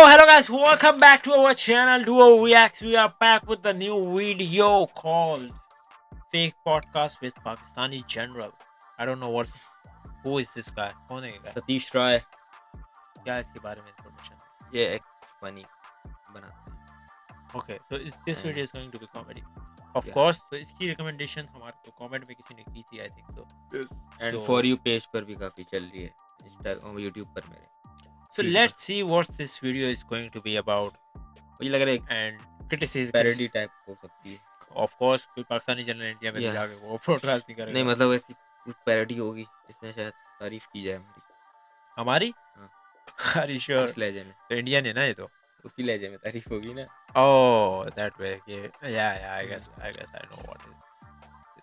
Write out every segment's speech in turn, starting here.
Hello guys, welcome back to our channel Duo Reacts. We are back with a new video called Fake Podcast with Pakistani General. I don't know who is this guy? कौन है ये guy? Satish Roy क्या इसके बारे में information? ये एक funny बनाता है. Okay, so this video is going to be comedy. Of Yeah. course, तो इसकी recommendation हमारे को comment में किसी ने की थी, I think so. And So- for you page पर भी काफी चल रही है, इंस्टाग्राम यूट्यूब पर मेरे. So let's see what this video is going to be about मुझे लग रहा है and criticism. पैरोडी टाइप हो सकती है. Of course, कोई पाकिस्तानी जनरल इंडिया में Yeah. जाके वो broadcast नहीं करेगा. नहीं मतलब ऐसी कुछ पैरोडी होगी जिसमें शायद तारीफ की जाए हमारी हमारी? हाँ. Are you sure? उस लहजे में, तो इंडियन है ना ये तो. उसी लहजे में तारीफ होगी ना. Oh, that way. Yeah. I guess I know what it is.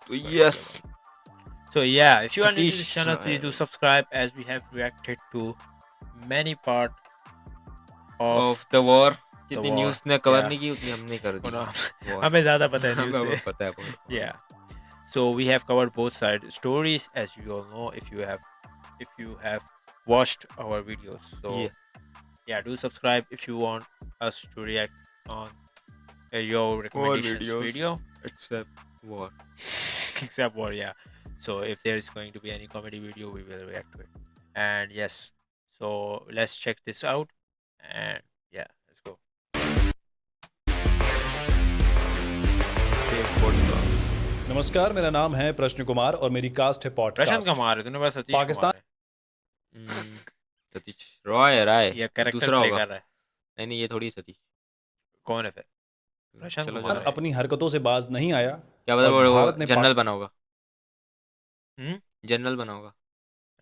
So yes, So yeah, if you are new to this Satish channel, please do subscribe as we have reacted to many part of. Of the war. जितनी war, news ने cover yeah. नहीं की उतनी हमने कर दी. War. हमें ज़्यादा पता है news हमें से. पता है बहुत. Yeah. So we have covered both side stories, as you all know if you have watched our videos. So yeah, do subscribe if you want us to react on your recommendations videos. video. Except war. Except war, yeah. So if there is going to be any comedy video, we will react to it. And yes, so let's check this out. And yeah, let's go. नमस्कार, मेरा नाम है प्रश्न कुमार और मेरी cast है प्रशांत podcast. Kumar है, तूने बस सतीश पाकिस्तान- कुमार है. सतीश रॉय राय ये कैरेक्टर दूसरा प्ले होगा. कर रहा है. नहीं ये थोड़ी सतीश. कौन है फिर? प्रशांत चलो, कुमार चलो. है. अपनी हरकतों से बाज नहीं आया. क्या पता और वो भारत ने जनरल बना होगा. हम्म? जनरल बना होगा.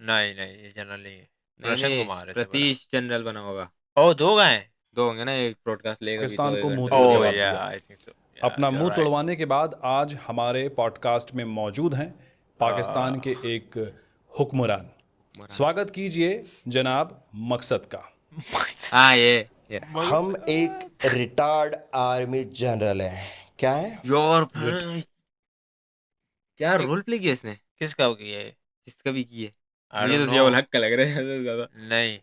नहीं ये जनरल नहीं है. नहीं, प्रशांत नहीं, कुमार है. सतीश जनरल बना होगा. ओ दो गए हैं. दो होंगे ना, एक ब्रॉडकास्ट लेगा भी पाकिस्तान तो को एक मुंह घंटे तोड़ में जवाब ओ दिया. या आई थिंक सो. अपना मुंह तोड़वाने के बाद आज हमारे पॉडकास्ट में मौजूद हैं पाकिस्तान के एक हुक्मरान. स्वागत कीजिए जनाब मकसद का. हाँ ये हम एक रिटायर्ड आर्मी जनरल हैं. क्या है? योर क्या रोल प्ले किया इसने, किसका हो गया ये? जिसका भी किए. I ये don't तो know. जियाउल हक का लग रहा है सबसे ज्यादा. नहीं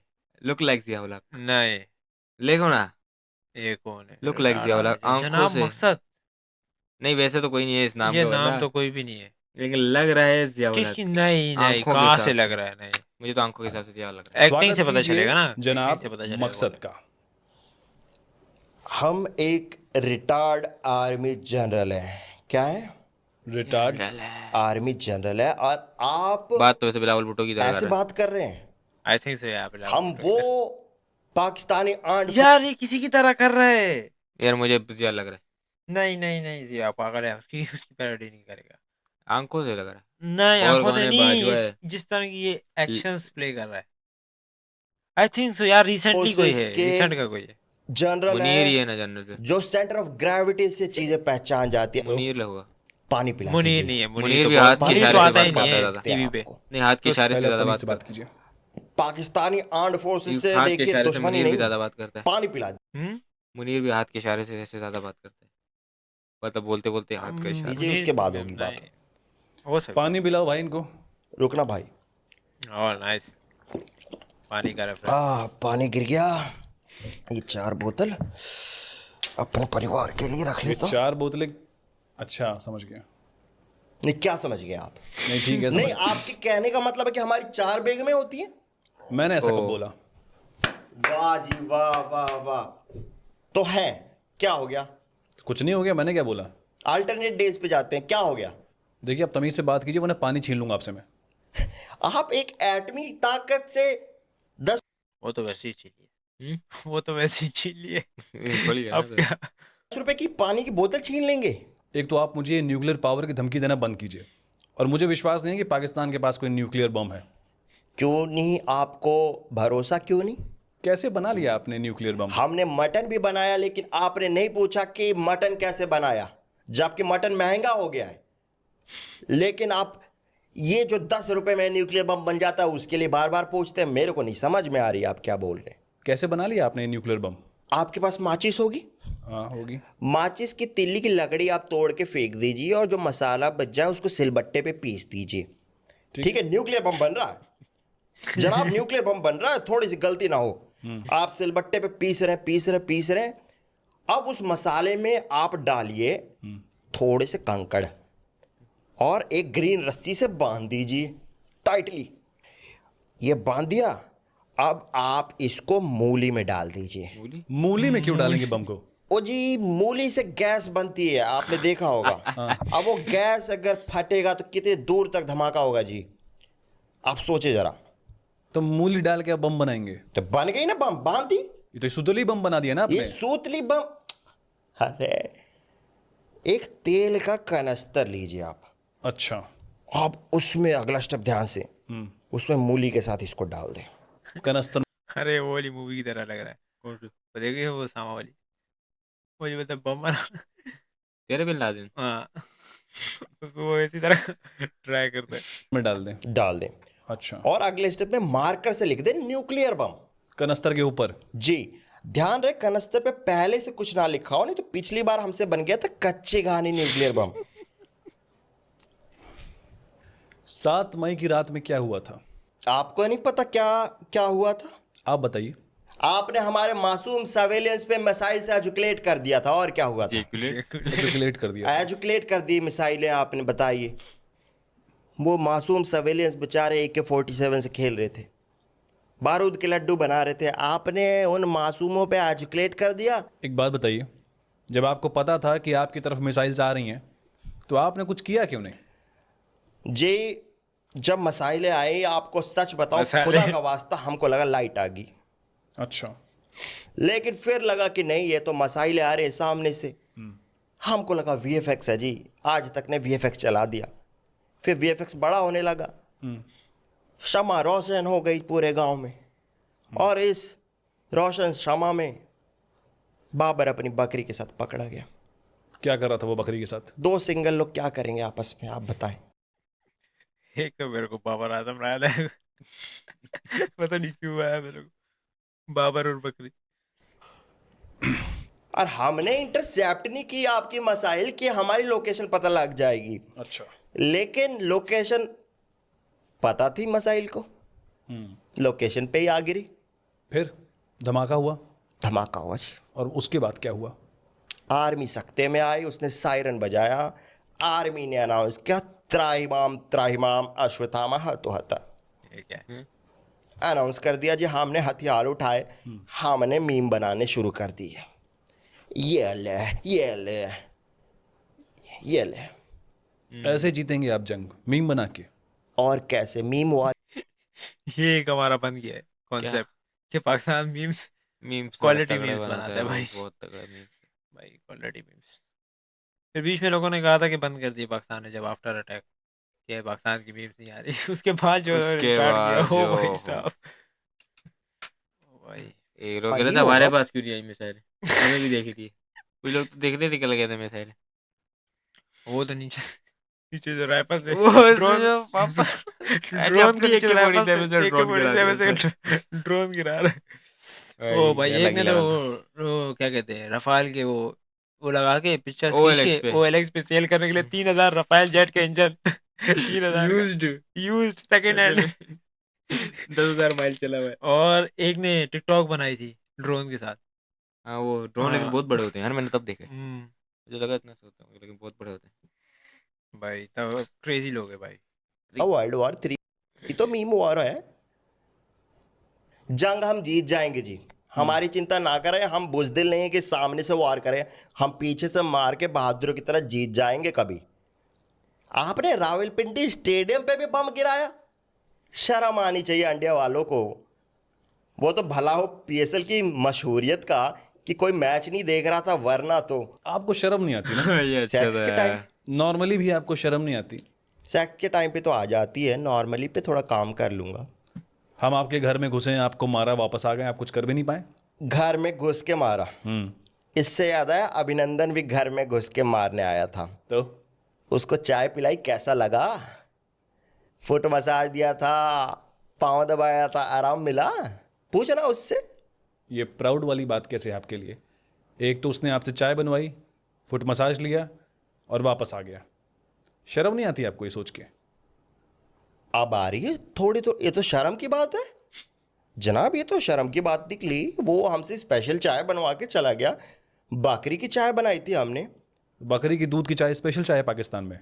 लुक लाइक जियाउल हक. नहीं देखो ना, ये कौन है? Look like जियाउल हक, आंखों जनाब से. मकसद. नहीं वैसे तो कोई नहीं है इस नाम ये का नाम बंदा, तो कोई भी नहीं है. लेकिन लग रहा है जियाउल किसकी? हक. नहीं आंखों के कहाँ हिसाब से से. लग रहा है? नहीं मुझे तो आंखों के हिसाब से जियाउल लग रहा है. एक्टिंग से स्वागत पता कीजिए चलेगा ना. जनाब Acting से पता चलेगा मकसद वो. का. हम एक रिटायर्ड आर्मी जनरल हैं. क्या है? रिटायर्ड आर्मी जनरल है और आप बात तो वैसे बिलावल भुट्टो की तरह कर ऐसे रहा है. बात कर रहे हैं. आई थिंक सो यार. हम वो पाकिस्तानी आर्ट यार ये किसी की तरह कर रहे हैं. यार मुझे जियाउल लग रहा है. नहीं जी आप पागल है. उसकी पैरोडी नहीं करेगा. आंखों से लग रहा है. नहीं और आंखों से गाने नहीं. बाजवा है. जिस तरह की ये एक्शंस प्ले कर रहा है. आई थिंक सो यार. रिसेंटली कोई है. Forces के- रिसेंट का कोई है. जनरल मुनीर ही है है ना जनरल पे. जो सेंटर ऑफ ग्रेविटी से चीजें पहचान जाती है. मुनीर लगा. पानी पिला मुनीर दीजिए. नहीं है. मुनीर तो भी बहुत- हाथ के मुनीर इशारे तो से आता ही बात नहीं करता है था. टीवी पे. आपको. नहीं हाथ के इशारे से पहले ज्यादा तमीज बात से बात करता कीजिए. पाकिस्तानी आर्म्ड फोर्सेस है. से हाथ के देखिए इशारे से दुश्मनी मुनीर भी नहीं. ज्यादा बात करता है. पानी पिला दीजिए. मुनीर भी हाथ के इशारे से ऐसे ज्यादा बात करता है. मतलब बोलते बोलते हाथ का इशारा. कीजिए, उसके बाद होगी बात. नहीं, हो सकता पानी पिलाओ भाई इनको. रुकना भाई. है. और नाइस. पानी का रेफरेंस. पानी गिर गया. ये 4 बोतल अपने परिवार के लिए रख ये लेता हूं. 4 बोतलें. अच्छा समझ गया. नहीं क्या समझ गए आप? नहीं ठीक है नहीं समझ. आपके कहने का मतलब है कि हमारी 4 बेग में होती है. मैंने ऐसा कब ओ. बोला? वाह जी वाह. तो है क्या हो गया? कुछ नहीं हो गया. मैंने क्या बोला? अल्टरनेट डेज पे जाते हैं. क्या हो गया? देखिए आप तमीज से बात कीजिए वरना पानी छीन लूंगा आपसे मैं. आप एक एटमी ताकत से 10 वो तो वैसे ही छीन लिए. वो तो वैसे ही छीन लिए. खोल गया अब ना. क्या? रुपए की पानी की बोतल छीन लेंगे. एक तो आप मुझे न्यूक्लियर पावर की धमकी देना बंद कीजिए. और मुझे विश्वास नहीं है कि पाकिस्तान के पास कोई न्यूक्लियर बम है. क्यों नहीं? आपको भरोसा क्यों नहीं? कैसे बना लिया आपने न्यूक्लियर बम? हमने मटन भी बनाया लेकिन आपने नहीं पूछा कि मटन कैसे बनाया, जबकि मटन महंगा हो गया है. लेकिन आप ये जो 10 रुपए में न्यूक्लियर बम बन जाता है उसके लिए बार बार पूछते हैं. मेरे को नहीं समझ में आ रही आप क्या बोल रहे हैं. कैसे बना लिया आपने न्यूक्लियर बम? आपके पास माचिस होगी. हाँ होगी. माचिस की तिल्ली की लकड़ी आप तोड़ के फेंक दीजिए और जो मसाला बच जाए उसको सिलबट्टे पे पीस दीजिए. ठीक है, न्यूक्लियर बम बन रहा है जनाब. न्यूक्लियर बम बन रहा है. थोड़ी सी गलती ना हो. आप सिलबट्टे पे पीस रहे। अब उस मसाले में आप डालिए थोड़े से कंकड़ और एक ग्रीन रस्सी से बांध दीजिए टाइटली। ये बांध दिया, अब आप इसको मूली में डाल दीजिए। मूली में क्यों डालेंगे बम को? ओ जी, मूली से गैस बनती है, आपने देखा होगा। अब वो गैस अगर फटेगा तो कितने दूर तक धमाका होगा जी, आप सोचे जरा। तो मूली डाल के आप बम बनाएंगे? तो बन गई ना बम, बांध दी। ये तो सुतली बम बना दिया ना ये आपने। सूतली बम। अरे एक तेल का कनस्तर लीजिए आप, अच्छा। आप उसमें अगला स्टेप ध्यान से, उसमें मूली के साथ इसको डाल दें। कनस्तर। अरे वो वाली मूवी की तरह लग रहा है। कौन सी? वो देखिए वो सामा वाली, वो जो मतलब बम बना। तेरे बिन लादेन। हाँ। उसको वो इसी तरह ट्राई करते हैं। में डाल दें। डाल दें। अच्छा। और अगले स्टेप में मार्कर से लिख दें न्यूक्लियर बम। कनस्तर के ऊपर। जी, ध्यान रहे कनस्तर पे पहले से कुछ ना लिखा हो, नहीं तो पिछली बार हमसे बन गया था कच्ची कहानी न्यूक्लियर बम। 7 मई की रात में क्या हुआ था? आपको नहीं पता क्या क्या हुआ था? आप बताइए। आपने हमारे मासूम सर्वेलेंस पे मिसाइल से एजुकेट कर दिया था, और क्या हुआ था? एजुकेट कर दिया। एजुकेट कर दी मिसाइलें आपने, बताइए। वो मासूम सर्वेलेंस बेचारे AK-47 से खेल रहे थे, बारूद के लड्डू बना रहे थे, आपने उन मासूमों पे एजुकेट कर दिया। एक बात बताइए, जब आपको पता था कि आपकी तरफ मिसाइल्स आ रही हैं तो आपने कुछ किया क्यों नहीं? जी, जब मिसाइलें आई, आपको सच बताओ, मसाले। खुदा का वास्ता हमको लगा लाइट आ गई, अच्छा। लेकिन फिर लगा कि नहीं, ये तो मिसाइलें आ रहे हैं सामने से। हमको लगा VFX है जी, आज तक ने VFX चला दिया। फिर VFX बड़ा होने लगा, शमा रोशन हो गई पूरे गांव में, और इस रोशन शमा में बाबर अपनी बकरी के साथ पकड़ा गया। क्या कर रहा था वो बकरी के साथ? 2 सिंगल लोग क्या करेंगे आपस में, आप बताएं। एक तो मेरे को बाबर आजम याद है। पता नहीं क्यों आया मेरे को बाबर और बकरी। और हमने इंटरसेप्ट नहीं की आपकी मिसाइल कि हमारी लोकेशन पता लग जाएगी, अच्छा। लेकिन लोकेशन पता थी मिसाइल को, लोकेशन पे ही आ गिरी। फिर धमाका हुआ। धमाका हुआ जी। और उसके बाद क्या हुआ? आर्मी सख्ते में आई, उसने सायरन बजाया, आर्मी ने अनाउंस किया, त्राहिमाम त्राहिमाम अश्वत्थामा हतो हता। ये क्या है? अनाउंस कर दिया जी, हमने हथियार उठाए, हमने मीम बनाने शुरू कर दिए। ये ले, ये ले, ये ले। ऐसे जीतेंगे आप जंग, मीम बना के? और कैसे? Meme war. ये एक हमारा बन गया है कॉन्सेप्ट कि Pakistan memes memes Quality memes बनाता है भाई। बहुत तगड़ा मीम्स। भाई क्वालिटी मीम्स। फिर बीच में लोगों ने कहा था कि बंद कर दिया पाकिस्तान ने, जब आफ्टर अटैक कि पाकिस्तान की मीम्स नहीं आ रही। उसके बाद जो उसके स्टार्ट किया, बाद हो जो भाई हो। साहब, ओ भाई। एक लोग और कह रहे ये थे हमारे होगा। पास क्यों नहीं आई मिसाइल, हमें भी देखी थी। कुछ लोग तो देखने निकल गए थे मिसाइल। वो तो नीचे नीचे जो राइफल से वो ड्रोन जो पापा ड्रोन के नीचे राइफल से AK-47 AK-47 ड्रोन गिरा रहे। ओ भाई, एक ने तो वो क्या कहते हैं, रफाल के वो लगा के पिक्चर OLX पे। OLX पे सेल करने के लिए 3000 रफाल जेट के engine 3000 used second hand 10,000 mile चला हुआ है। और एक ने टिकटॉक बनाई थी ड्रोन के साथ। हाँ वो ड्रोन लेकिन हाँ। बहुत बड़े होते हैं यार, मैंने तब देखे। मुझे लगा इतना से होते होंगे लेकिन बहुत बड़े होते हैं भाई तो क्रेजी लोग है भाई। वर्ल्ड वॉर 3 तो मीम वॉर है। जंग हम जीत जाएंगे जी, हमारी चिंता ना करें। हम बुज़दिल नहीं है कि सामने से वार करें, हम पीछे से मार के बहादुरों की तरह जीत जाएंगे कभी। आपने रावलपिंडी स्टेडियम पे भी बम गिराया, शर्म आनी चाहिए इंडिया वालों को। वो तो भला हो PSL की मशहूरियत का कि कोई मैच नहीं देख रहा था, वरना तो आपको शर्म नहीं आती ना? ये अच्छा सेक्स के टाइम, नॉर्मली भी आपको शर्म नहीं आती? सेक्स के टाइम पे तो आ जाती है, नॉर्मली पे थोड़ा काम कर लूंगा। हम आपके घर में घुसे, आपको मारा, वापस आ गए, आप कुछ कर भी नहीं पाए? घर में घुस के मारा, इससे याद है अभिनंदन भी घर में घुस के मारने आया था, तो उसको चाय पिलाई, कैसा लगा? फुट मसाज दिया था, पाँव दबाया था, आराम मिला? पूछना उससे। ये प्राउड वाली बात कैसे है आपके लिए? एक तो उसने आपसे चाय बनवाई, फुट मसाज लिया और वापस आ गया। शर्म नहीं आती आपको ये सोच के? अब आ रही है थोड़ी, तो ये तो शर्म की बात है। जनाब ये तो शर्म की बात निकली, वो हमसे स्पेशल चाय बनवा के चला गया। बकरी की चाय बनाई थी हमने। बकरी की दूध की चाय स्पेशल चाय है पाकिस्तान में।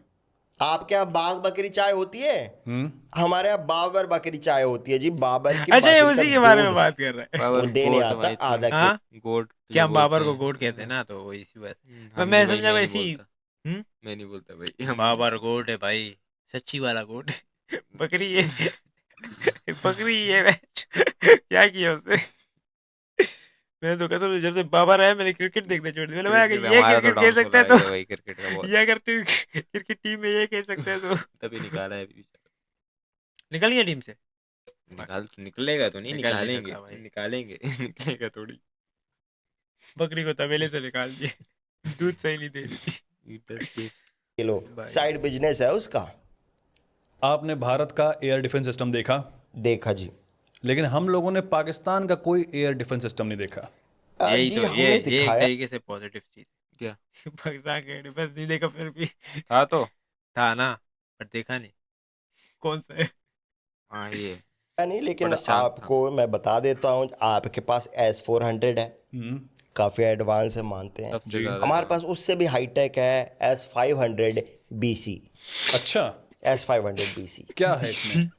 आपके यहाँ बाग बकरी चाय होती है? हमारे यहाँ बाबर बकरी चाय होती है जी, बाबर की अच्छा, ये बकरी का उसी के बारे में दूध। बात कर रहे हैं। वो देने आता आधा हाँ, गोट क्या जो हम बाबर बोलते को हैं। गोट कहते हैं ना, तो वो इसी बात। हम मैं भाई, समझा मैं नहीं वैसी। बोलता। हम्म? मैं नहीं बोलता भाई, हम बाबर गोट है भाई, सच्ची वाला गोट। बकरी है। बकरी है। क्या किया उससे? मैं तो कसम से जब से बाबर आया मैंने क्रिकेट देखना छोड़ दिया। मैंने क्रिकेट ये हमारा तो क्रिकेट खेल डाउनफॉल सकता है आ तो गया भाई क्रिकेट का बहुत। ये अगर तू क्रिकेट टीम में ये खेल सकता है तो तभी निकाला है बेचारा। निकल गया टीम से। निकलेगा तो नहीं, निकल नहीं निकालेंगे सकता भाई। निकालेंगे निकलेगा थोड़ी। बकरी को तबेले से निकाल दिए। दूध सही नहीं दे रही थी। किलो भाई। साइड बिजनेस है उसका। आपने भारत का एयर डिफेंस सिस्टम देखा, देखा जी। लेकिन हम लोगों ने पाकिस्तान का कोई एयर डिफेंस सिस्टम नहीं देखा। यही जी तो हमने ये एक दिखाया। तरीके से पॉजिटिव चीज। क्या पाकिस्तान के डिफेंस नहीं देखा फिर भी था तो? था ना, पर देखा नहीं कौन सा है। हाँ ये नहीं, लेकिन बड़ा शांत था। आपको मैं बता देता हूँ, आपके पास S-400 है, काफी एडवांस है, मानते हैं। सबसे ज्यादा हमारे पास उससे भी हाईटेक है S-500 BC। अच्छा, S-500 BC क्या है इसमें?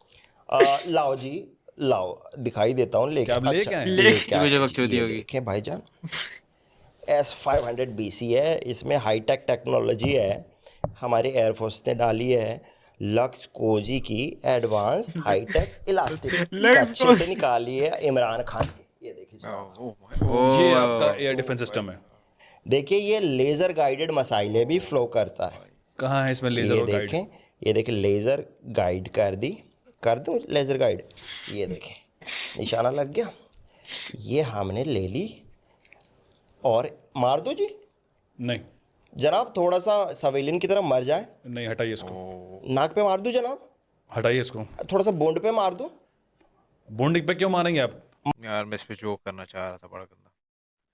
लाओ जी, लाओ दिखाई देता हूँ लेके। क्या आप लेके अच्छा, आए? लेके आए मुझे जी, बकचोदी ये होगी। देखें भाईजान, S-500 BC है। इसमें हाईटेक टेक्नोलॉजी है, हमारी एयरफोर्स ने डाली है। लक्स कोजी की एडवांस हाईटेक इलास्टिक लक्स कच्चे से कोजी। निकाली है इमरान खान की। ये देखिए जनाब। ये आपका एयर डिफेंस सिस्टम है। देखिए ये लेज़र गाइडेड मसाइलें भी फ्लो करता है। कहाँ है इसमें लेजर ये और गाइड? देखें, ये देखें लेज़र गाइड कर दूं लेज़र गाइड। ये देखें निशाना लग गया। ये हमने ले ली और मार दो जी। नहीं जनाब थोड़ा सा सवेलियन की तरह मर जाए। नहीं, हटाइए इसको, नाक पे मार दूं जनाब, हटाइए इसको। थोड़ा सा बोंड पे मार दूं। बॉन्डिंग पे क्यों मारेंगे आप? यार मैं इस पे जोक करना चाह रहा था बड़ा गंदा।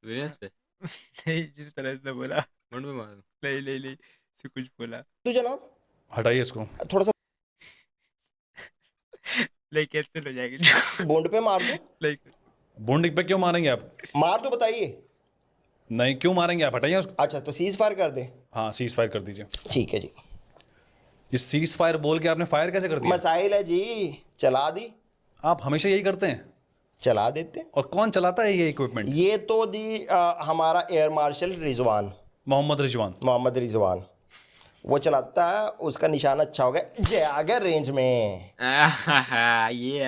विलियम्स पे नहीं, जिस तरह से बोला। मंड में मार। नहीं से कुछ बोला। दूं जनाब, हटाइए इसको। थोड़ा सा लाइक कैंसिल हो जाएगी। बोंड पे मार दूं। लाइक बॉन्डिंग पे क्यों मारेंगे आप? मार दो बताइए। नहीं, क्यों मारेंगे आप? हटाइए उसको। अच्छा तो सीज फायर कर दे। हाँ, सीज फायर कर दीजिए। ठीक है जी। ये सीज फायर बोल के आपने फायर कैसे कर दिया? मसाइल है जी, चला दी, आप हमेशा यही करते हैं। चला देते हैं। और कौन चलाता है ये इक्विपमेंट? ये तो जी हमारा एयर मार्शल रिजवान, मोहम्मद रिजवान। मोहम्मद रिजवान, वो चलाता है। उसका निशान अच्छा हो गया, जय आ गया रेंज में। ये आ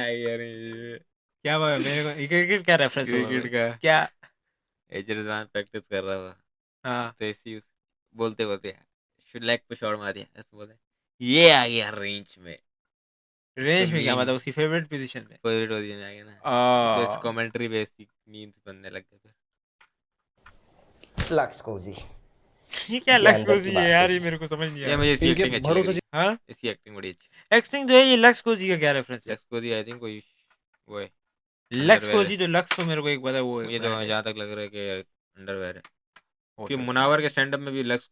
गया रे क्या बात है, मेरे को क्रिकेट क्या रेफरेंस क्रिकेट का। क्या? रिजवान प्रैक्टिस कर रहा था हाँ, तो ऐसी बोलते बोलते लेग पे शॉट मार दिया, ऐसे बोले ये आ गया रेंज में। रेंज में क्या मीम। मतलब उसकी फेवरेट पोजीशन में? फेवरेट पोजीशन आ गया ना, तो इस आ, कमेंट्री पे ऐसी मीम्स बनने लग गए फिर। लक्स कोजी ये क्या ये लक्स अंदर की कोजी बात है है यार, जी। ये मेरे को समझ नहीं ये आ रहा। मुझे इसकी इनके एक्टिंग अच्छी भरोसे लगी। हाँ, इसकी एक्टिंग बड़ी अच्छी। एक्टिंग तो है। ये लक्स कोजी का क्या रेफरेंस है? लक्स कोजी आई थिंक कोई वो है। लक्स underwear कोजी तो लक्स तो मेरे को एक पता है, वो मुझे तो जहाँ तक लग रहा है कि अंडरवेयर है, हो कि सकता है। मुनावर के स्टैंड अप में भी लक्स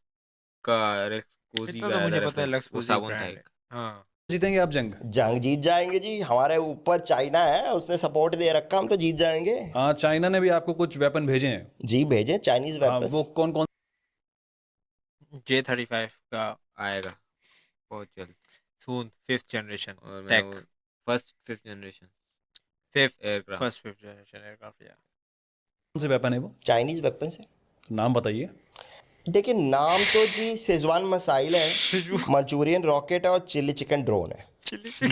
कोजी इतना का तो मुझे आया पता है, reference, लक्स वो कोजी साबुन था ब्रांड एक। है। हाँ, जीतेंगे आप जंग? जंग जीत जाएंगे जी, हमारे ऊपर चाइना है, उसने सपोर्ट दे रखा, हम तो जीत जाएंगे। हाँ, चाइना ने भी आपको कुछ वेपन भेजे हैं। जी भेजे चाइनीज हाँ, वेपन्स। वो कौन कौन? J-35 का आएगा बहुत जल्द। सून 5th जनरेशन और टेक, मैं first 5th generation 5th aircraft. First 5th generation aircraft. या से वेपन है वो? चाइनीज वेपन्स है। नाम बताइए। देखिए नाम तो जी शेजवान मसाइल है, मंचूरियन रॉकेट है और चिली चिकन ड्रोन है।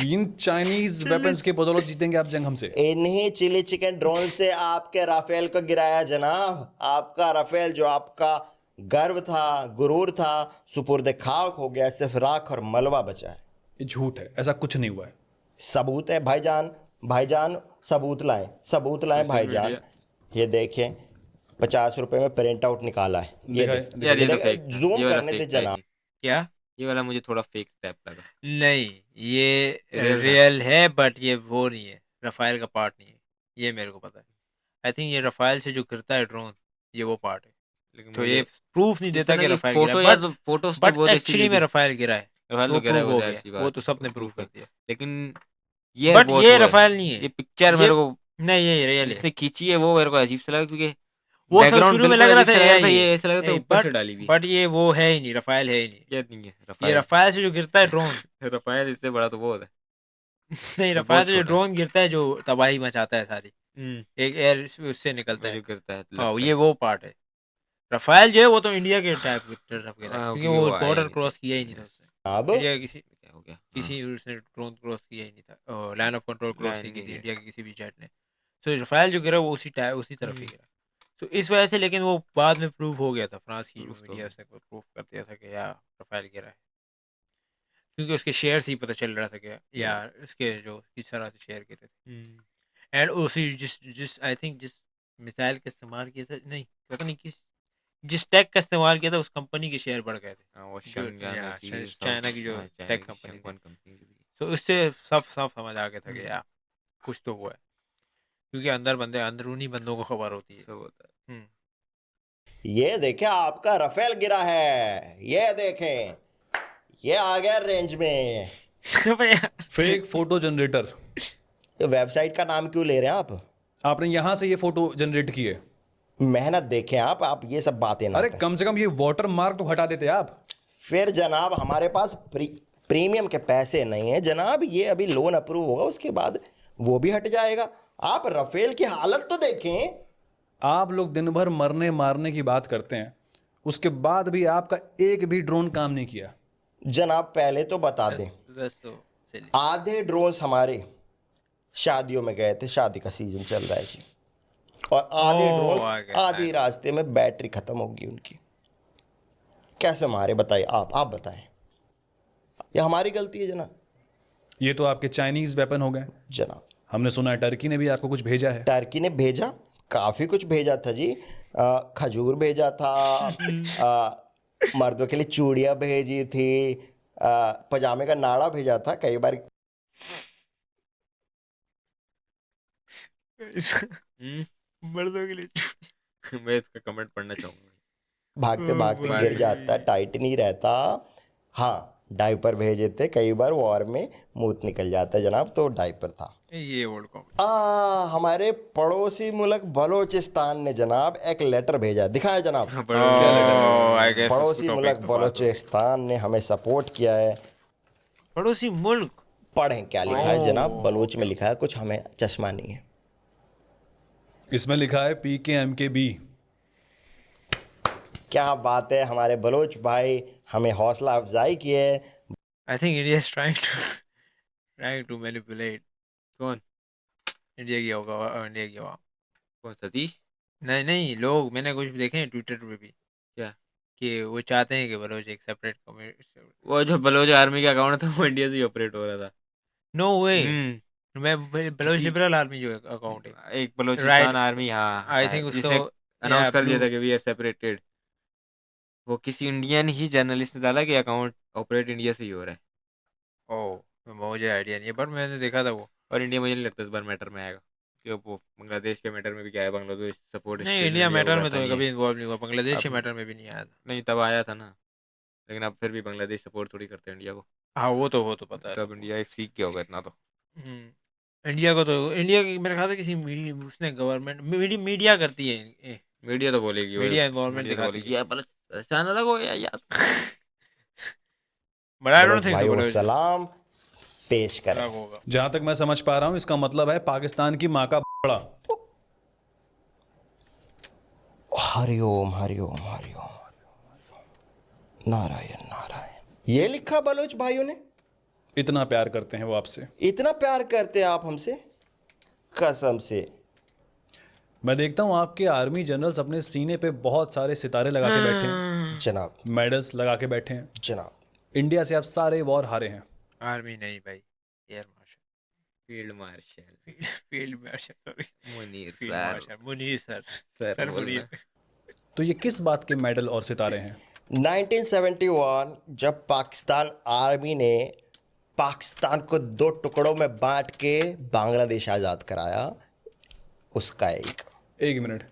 इन चाइनीज वेपन्स के बदौलत जीतेंगे आप जंग हमसे। इन्हीं चिली चिकन ड्रोन से आपके राफेल को गिराया जनाब। आपका राफेल जो आपका गर्व था, गुरूर था, सुपुर्द खाक हो गया, सिर्फ राख और मलबा बचा है। ये झूठ है, ऐसा कुछ नहीं हुआ है। सबूत है भाईजान, भाईजान सबूत लाएं, सबूत लाएं भाईजान। ये देखें 50 रुपए में प्रिंट आउट निकाला है। ये दिखाए- यार ये तो देखें, फेक, जूम ये वाला करने थे फेक था जनाब। जी। क्या? ये वाला मुझे थोड़ा फेक टाइप लगा। नहीं, ये Real था। रियल है, बट ये वो नहीं है, रफाइल का पार्ट नहीं है, ये मेरे को पता है। आई थिंक ये रफाइल से जो गिरता है ड्रोन, ये वो पार्ट है। लेकिन तो ये प्रूफ नहीं देता कि रफाइल फोटो गिरा, या बट तो फोटोस तो बट बहुत अच्छी एक्चुअली में ली थी। रफाइल गिरा है, रफाल वो तो गिरा है, प्रूव वो हो जाहिर गया, सी वो बात तो है, सबने वो प्रूव proof कर है। दिया। लेकिन ये बट बहुत ये हुआ है। रफाइल नहीं है, ये पिक्चर ये मेरे को नहीं ये रियल है। जिसने खींची है वो मेरे को अजीब सा लगा, क्योंकि वो सब बैकग्राउंड शुरू में बिल्कुल लग रहा अजीब था सा लग रहा था, AI ये ऐसा लग रहा था ऊपर से डाली हुई है। बट ये वो है ही नहीं, रफाल है ही नहीं। ये नहीं है ये रफाल। रफाल से जो गिरता है ड्रोन रफाल इससे बड़ा तो वो होता है। नहीं, ये रफाल बहुत से जो छोटा है। ड्रोन गिरता है जो तबाही मचाता है सारी, एक एयर उससे निकलता वो जो है। गिरता है हाँ लगता ये है। वो पार्ट है। रफाल जो है वो तो इंडिया के टाइप की तरफ गिरा है, हाँ, क्योंकि क्योंकि वो वो आया ही बॉर्डर नहीं था। क्रॉस किया ही नहीं था उसने। अब इंडिया के क्या हो गया? किसी उसने ड्रोन क्रॉस किया ही नहीं था, line of control cross line नहीं की नहीं थी है। इंडिया के किसी भी जेट ने। तो रफाल जो गिरा वो उसी तरफ ही गिरा। तो इस वजह से, लेकिन वो बाद में प्रूव हो गया था, फ्रांस की जो प्रूफ तो मीडिया उसने प्रूव कर दिया था कि यार रफाल गिरा है, क्योंकि उसके शेयर से ही पता चल रहा था कि यार उसके जो किस तरह से शेयर गिरे थे। एंड उसी जिस जिस आई थिंक जिस मिसाइल का इस्तेमाल किया था, नहीं पता नहीं किस जिस टेक का इस्तेमाल किया था उस कंपनी के शेयर बढ़ गए थे, हाँ, वो जो शंगयान ऐसी चाइना की जो हाँ, चाइना टेक की कंपनी थी। शंगवान कंपनी जो भी है। तो उससे सब साफ समझ आ गया था कि यार कुछ तो हुआ है, क्योंकि अंदरूनी बंदों को खबर होती है। सब होता है। ये देखे आपका रफेल गिरा है, ये देखें, ये आ गया रेंज में। Fake photo generator. ये वेबसाइट का नाम क्यों ले रहे हैं आप? आपने यहाँ से ये फोटो जनरेट की है? मेहनत देखें आप ये सब बातें ना अरे करें। कम से कम ये वाटर मार्क तो हटा देते आप। फिर जनाब हमारे पास प्रीमियम के पैसे नहीं है जनाब, ये अभी लोन अप्रूव होगा उसके बाद वो भी हट जाएगा। आप रफेल की हालत तो देखें। आप लोग दिन भर मरने मारने की बात करते हैं, उसके बाद भी आपका एक भी ड्रोन काम नहीं किया। जनाब पहले तो बता दें, चलिए। आधे ड्रोन्स हमारे शादियों में गए थे, शादी का सीजन चल रहा है जी, और आधे आ ड्रोन्स गए, आधे रास्ते में बैटरी खत्म होगी उनकी। कैसे मारे बताइए आप बताएं, ये हमारी गलती है जनाब? ये तो आपके चाइनीज वेपन हो गए। जनाब हमने सुना है टर्की ने भी आपको कुछ भेजा है। टर्की ने भेजा, काफ़ी कुछ भेजा था जी। खजूर भेजा था, मर्दों के लिए चूड़ियाँ भेजी थी, पजामे का नाड़ा भेजा था कई बार। मर्दों के लिए मैं इसका कमेंट पढ़ना चाहूंगा। भागते भागते भाई। गिर जाता, टाइट नहीं रहता। हाँ डायपर भेजे थे कई बार, वॉर में मूत निकल जाता है जनाब, तो डायपर था। ये ओल्ड कॉमेडी। हमारे पड़ोसी मुल्क बलोचिस्तान ने जनाब एक लेटर भेजा, दिखाया जनाब। हाँ, क्या लेटर? आई गेस पड़ोसी मुल्क बलोचिस्तान ने हमें सपोर्ट किया है। पड़ोसी मुल्क। पढ़ें क्या लिखा है जनाब, बलोच में लिखा है कुछ, हमें चश्मा नहीं है। इसमें लिखा है PKMKB। क्या बात है, हमारे बलोच भाई हमें हौसला अफजाई की है। I think India is trying to manipulate कौन इंडिया की होगा, इंडिया की आवाम। कौन सतीश? नहीं लोग, मैंने कुछ देखे हैं ट्विटर पे भी क्या? कि वो चाहते हैं कि बलोच एक सेपरेट कम्युनिटी। वो जो बलोच आर्मी का अकाउंट था वो इंडिया से ही ऑपरेट हो रहा था। नो वे, हम्म मैं बलोच किसी- लिबरल आर्मी जो अकाउंट है, एक बलोचिस्तान Right. आर्मी, हाँ आई है, थिंक उसको जिसने अनाउंस कर दिया blue- था कि वी आर सेपरेटेड। वो किसी इंडियन ही जर्नलिस्ट ने डाला कि अकाउंट ऑपरेट इंडिया से ही हो रहा है। ओह मुझे आइडिया नहीं है, पर मैंने देखा था वो। और इंडिया मुझे नहीं लगता इस बार मैटर में आएगा, क्योंकि वो बांग्लादेश के मैटर में भी क्या है, बांग्लादेश सपोर्ट नहीं इंडिया मैटर में तो कभी इन्वॉल्व नहीं हुआ, बांग्लादेश के अब- मैटर में भी नहीं आया था। नहीं तब आया था ना, लेकिन अब फिर भी बांग्लादेश सपोर्ट थोड़ी करते हैं इंडिया को। हाँ वो तो पता है तब सबको। इंडिया एक सीख गया होगा इतना तो। इंडिया को तो इंडिया की मेरे ख्याल से किसी उसने गवर्नमेंट मीडिया करती है, मीडिया तो बोलेगी, मीडिया इन्वॉल्वमेंट मीडिया तो दिखाती बोलेगी है। यार परेशान अलग हो गया यार। But I don't Baloch think भाई सो वो बलोच सलाम पेश करें। अलग होगा। जहां तक मैं समझ पा रहा हूं, इसका मतलब है पाकिस्तान की माँ का बड़ा। हरिओम हरिओम हरिओम, नारायण नारायण। ये लिखा बलोच भाइयों ने। इतना प्यार करते हैं वो आपसे। इतना प्यार करते हैं आप हमसे, कसम से। मैं देखता हूं आपके आर्मी जनरल्स अपने सीने पे बहुत सारे सितारे लगा के बैठे हैं, जनाब मेडल्स लगा के बैठे हैं। जनाब इंडिया से आप सारे वॉर हारे हैं। आर्मी नहीं भाई, air marshal, field marshal field marshal, sorry Munir field sir. Marshal Munir sir, sir sir बोलना। मुनीर। तो ये किस बात के मेडल और सितारे हैं? 1971 जब पाकिस्तान आर्मी ने पाकिस्तान को 2 टुकड़ों में बांट के बांग्लादेश आज़ाद कराया, उसका एक मिनट,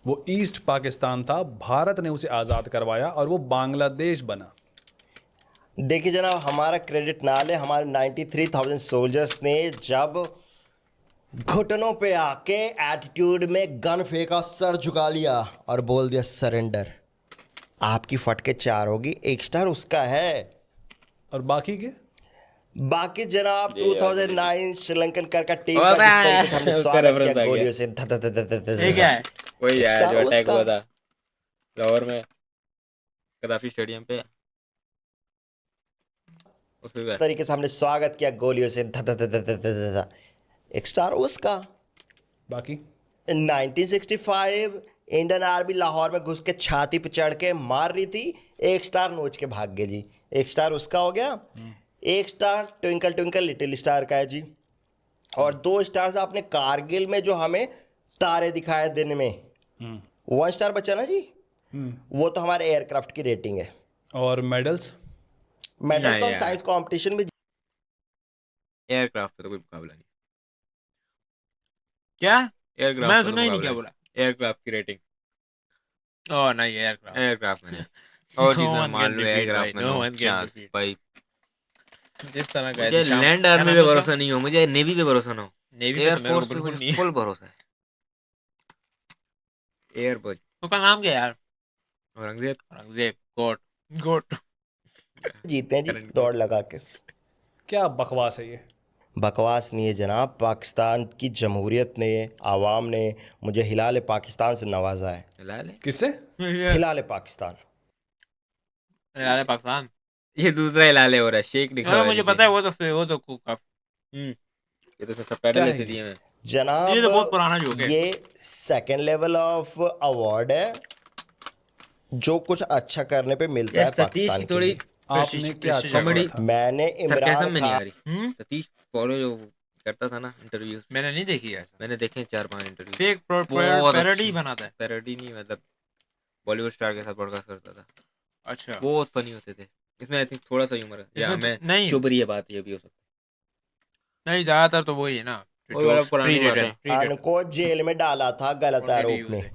वो ईस्ट पाकिस्तान था, भारत ने उसे आज़ाद करवाया और वो बांग्लादेश बना। देखिए जनाब, हमारा क्रेडिट ना ले, हमारे 93,000 सोल्जर्स ने जब घुटनों पे आके एटीट्यूड में गन फेंका, सर झुका लिया और बोल दिया सरेंडर। आपकी फटके 4 होगी, 1 स्टार उसका है। और बाकी के बाकी जनाब ये यार 2009 श्रीलंकन का टीम और का जिस तरीके से हमने उसका स्वागत reference किया आ गया। गोलियों से ध ध ध ध ध ध ये क्या है? वही एक यार स्टार जो अटैक उसका। हुआ था लाहौर में गद्दाफी स्टेडियम पे उसी का। तरीके से हमने स्वागत किया गोलियों से ध ध ध ध ध ध ध। 1 स्टार उसका। बाकी 1965 इंडियन आर्मी लाहौर में घुस के छाती पे चढ़ के मार रही थी, 1 स्टार नोच के भाग गए जी। 1 स्टार उसका हो गया। 1 star twinkle twinkle little star का है जी। और 2 स्टार्स आपने कारगिल में जो हमें तारे दिखाए दिन में, 1 स्टार बचा ना जी। वो तो हमारे एयरक्राफ्ट की रेटिंग है। और मेडल्स? मेडल नहीं तो हम यार। साइंस कंपटीशन में एयरक्राफ्ट पे तो कोई मुकाबला नहीं। क्या? एयरक्राफ्ट मैं पे तो सुना ही नहीं मुकाबला क्या है। बोला। एयरक्राफ्ट की रेटिंग ओह नहीं, एयरक्राफ्ट। एयरक्राफ्ट में नहीं। और No चीज में one मान can लो defeat एयरक्राफ्ट में भाई, no no one can chance defeat। भाई। जिस तरह का मुझे है लैंड क्या आर्मी नाम पे है उसका? भरोसा नहीं हो, मुझे नेवी पे भरोसा ना हो। नेवी पे तो मेरे को एयरफोर्स पे बिल्कुल मुझे नहीं है। फुल भरोसा है। एयरबज उसका नाम क्या है यार? औरंगजेब औरंगजेब। गोट गोट। जीते हैं जी करण दौड़ लगा के। क्या बकवास है ये? बकवास नहीं है जनाब, पाकिस्तान की जमहूरियत ने, आवाम ने मुझे हिलाल पाकिस्तान से नवाजा है। हिलाल है। किससे? हिलाल पाकिस्तान। यार पाकिस्तान। ये दूसरा हिलाल है हो रहा है, शेख लिखा हुआ है मुझे नीचे। पता है, वो तो ये तो क्या सबटाइटल है ऐसे ये? दिए हैं। जनाब ये तो बहुत पुराना जोक है। ये सेकंड लेवल ऑफ अवार्ड है जो कुछ अच्छा करने पे मिलता यार है सतीश पाकिस्तान की के थोड़ी लिए। आपने क्या अच्छा कॉमेडी करा था? मैंने सरकाजम इमरान में नहीं आ खान रही। सतीश फॉलो जो करता था ना इंटरव्यूज, मैंने नहीं देखी है। मैंने देखे 4-5 इंटरव्यू। फेक बहुत पैरोडी अच्छी बनाता है। पैरोडी नहीं, मतलब बॉलीवुड स्टार के साथ पॉडकास्ट करता था। अच्छा। बहुत फनी होते थे। इसमें आई थिंक थोड़ा सा ह्यूमर है, या इसमें मैं नहीं चुभ रही है बात, ये भी हो सकता नहीं, ज्यादातर तो वही है ना, वही वाला पुरानी बात है। खान को जेल में डाला था गलत आरोप में।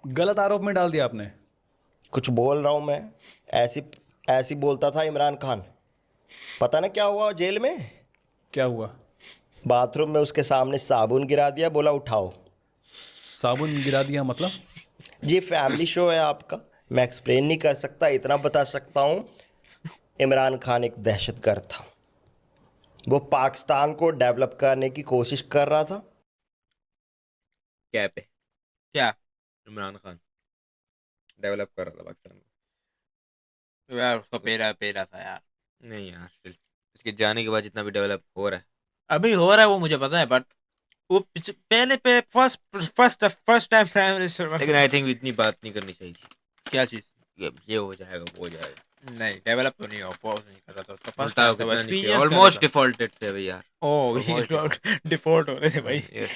गलत आरोप में डाल दिया आपने? कुछ बोल रहा हूँ मैं, ऐसी ऐसी बोलता था इमरान खान। पता ना क्या हुआ जेल में? क्या हुआ? बाथरूम में उसके सामने साबुन गिरा दिया, बोला उठाओ। साबुन गिरा दिया मतलब? जी फैमिली शो है आपका, मैं एक्सप्लेन नहीं कर सकता, इतना बता सकता हूँ इमरान खान एक दहशतगर्द था। वो पाकिस्तान को डेवलप करने की कोशिश कर रहा था। क्या पे क्या इमरान खान डेवलप कर रहा था पाकिस्तान को। यार, उसका पेड़ा पेड़ा था यार। नहीं यार, still, इसके जाने के बाद जितना भी डेवलप हो रहा है, अभी हो रहा है वो मुझे पता है, बट वो पहले पे फर्स्ट टाइम प्राइम मिनिस्टर लेकिन आई थिंक इतनी बात नहीं करनी चाहिए थी। क्या चीज? ये हो जाएगा, वो हो जाएगा। नहीं, डेवलप तो नहीं हुआ, फोर्स नहीं कर रहा था उसका फर्स्ट उल्टा टाइम, तो कितना नीचे, एक्सपीरियंस ऑलमोस्ट डिफॉल्टेड थे भाई यार। ओह almost डिफॉल्ट हो रहे थे भाई। Yes.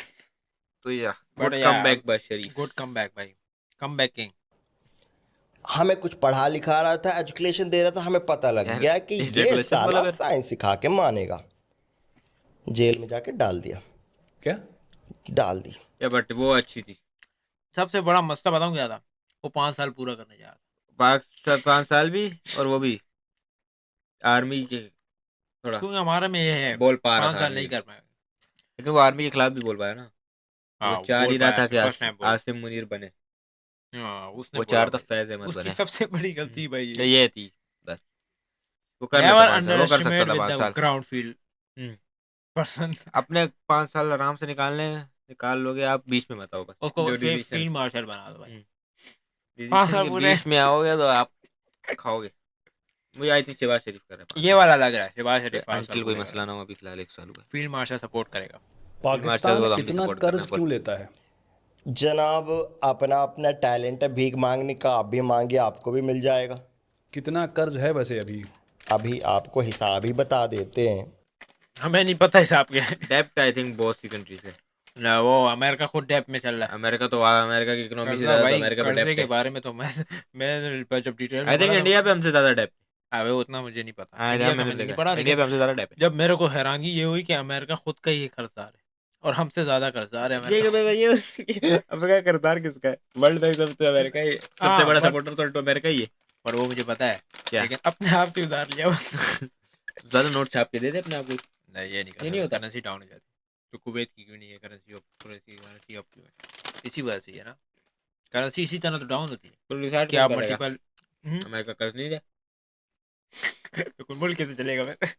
तो या But good yeah, come back by Sharif. Good come back भाई, कम बैक किंग। हमें कुछ पढ़ा लिखा रहा था, एजुकेशन दे रहा था, हमें पता लग यार, गया कि ये ejaculation साला वाला फिर- साइंस सिखा के मानेगा। जेल में जाके डाल दिया, क्या? डाल दी। या बट वो अच्छी थी। सबसे बड़ा मसला बताऊं क्या था? वो 5 साल पूरा करने जा रहा था। 5 साल भी, और वो भी आर्मी के थोड़ा क्योंकि हमारे में ये है, बोल पा रहा 5 था साल आर्मी नहीं के। कर पाएगा। लेकिन वो आर्मी के खिलाफ भी बोल पाया ना। हाँ, वो चाह बोल ही रहा पाया, था कि फर्स्ट टाइम बोल। आसिम मुनीर बने। हाँ, उसने वो बोला चाह रहा था भाई। फैज अहमद उसकी बने। सबसे बड़ी गलती भाई ये थी बस। वो कर नेवर लेता 5 साल, वो कर सकता अंडरएस्टिमेट था विद 5 द साल। ग्राउंड फील्ड हम्म। पर्सन। अपने 5 साल आराम से निकाल लोगे आप, बीच में मत आओ बस। उसको जो सिर्फ डिसीजन फील्ड मार्शल बना दो भाई। डिसीजन 5 साल के पूरे। बीच में आओगे तो आप खाओगे। मुझे आई थिंक शहबाज शरीफ कर रहा है ये वाला लग रहा है शहबाज शरीफ 5 साल अंटिल कोई पूरे मसला ना हो, अभी फिलहाल 1 साल हुआ है। फील्ड मार्शल सपोर्ट करेगा। पाकिस्तान को तो हम भी इतना support कर रहे कर्ज हैं, क्यों लेता है? जनाब अपना अपना टैलेंट है भीख मांगने का, आप भी मांगिए आपको भी मिल जाएगा। कितना कर्ज है वैसे अभी? अभी आपको हिसाब ही बता देते हैं। हमें नहीं पता हिसाब क्या है। डेप्ट आई थिंक बहुत सी कंट्रीज है। ना, वो अमेरिका खुद डेप में चल रहा है। अमेरिका की इकोनॉमी से कर्जा ज्यादा तो भाई, अमेरिका पे कर्जे डेप्ट के है। बारे में तो मैं जब डिटेल आई थिंक इंडिया पे हमसे ज्यादा डेप्ट अबे उतना मुझे नहीं पता, है। इंडिया का मैंने मैंने नहीं देखा पढ़ा, है, इंडिया लेकिन पे हमसे ज्यादा डेप्ट जब मेरे को हैरानी ये हुई कि अमेरिका खुद का ही कर्जदार है और हमसे ज्यादा कर्जदार है है। अमेरिका। ये अमेरिका का कर्जदार किसका है? वर्ल्ड बैंक सबसे अमेरिका ही, सबसे हाँ, बड़ा but- सपोर्टर तो अमेरिका ही है। पर वो मुझे पता है, क्या? लेकिन अपने आप से उधार लिया बस। ज्यादा नोट छाप के दे दे अपने आप को। नहीं, ये नहीं ये नहीं होता। करेंसी डाउन हो जाती। तो कुवैत की क्यों नहीं है करेंसी ऑफ, करेंसी ऑफ क्यों है? इसी वजह से है ना, करेंसी इसी तरह तो डाउन होती है तो डिसाइड कि आप कौन करेगा? मल्टीपल अमेरिका कर्ज नहीं दे। तो कोई मुल्क कैसे चलेगा फिर?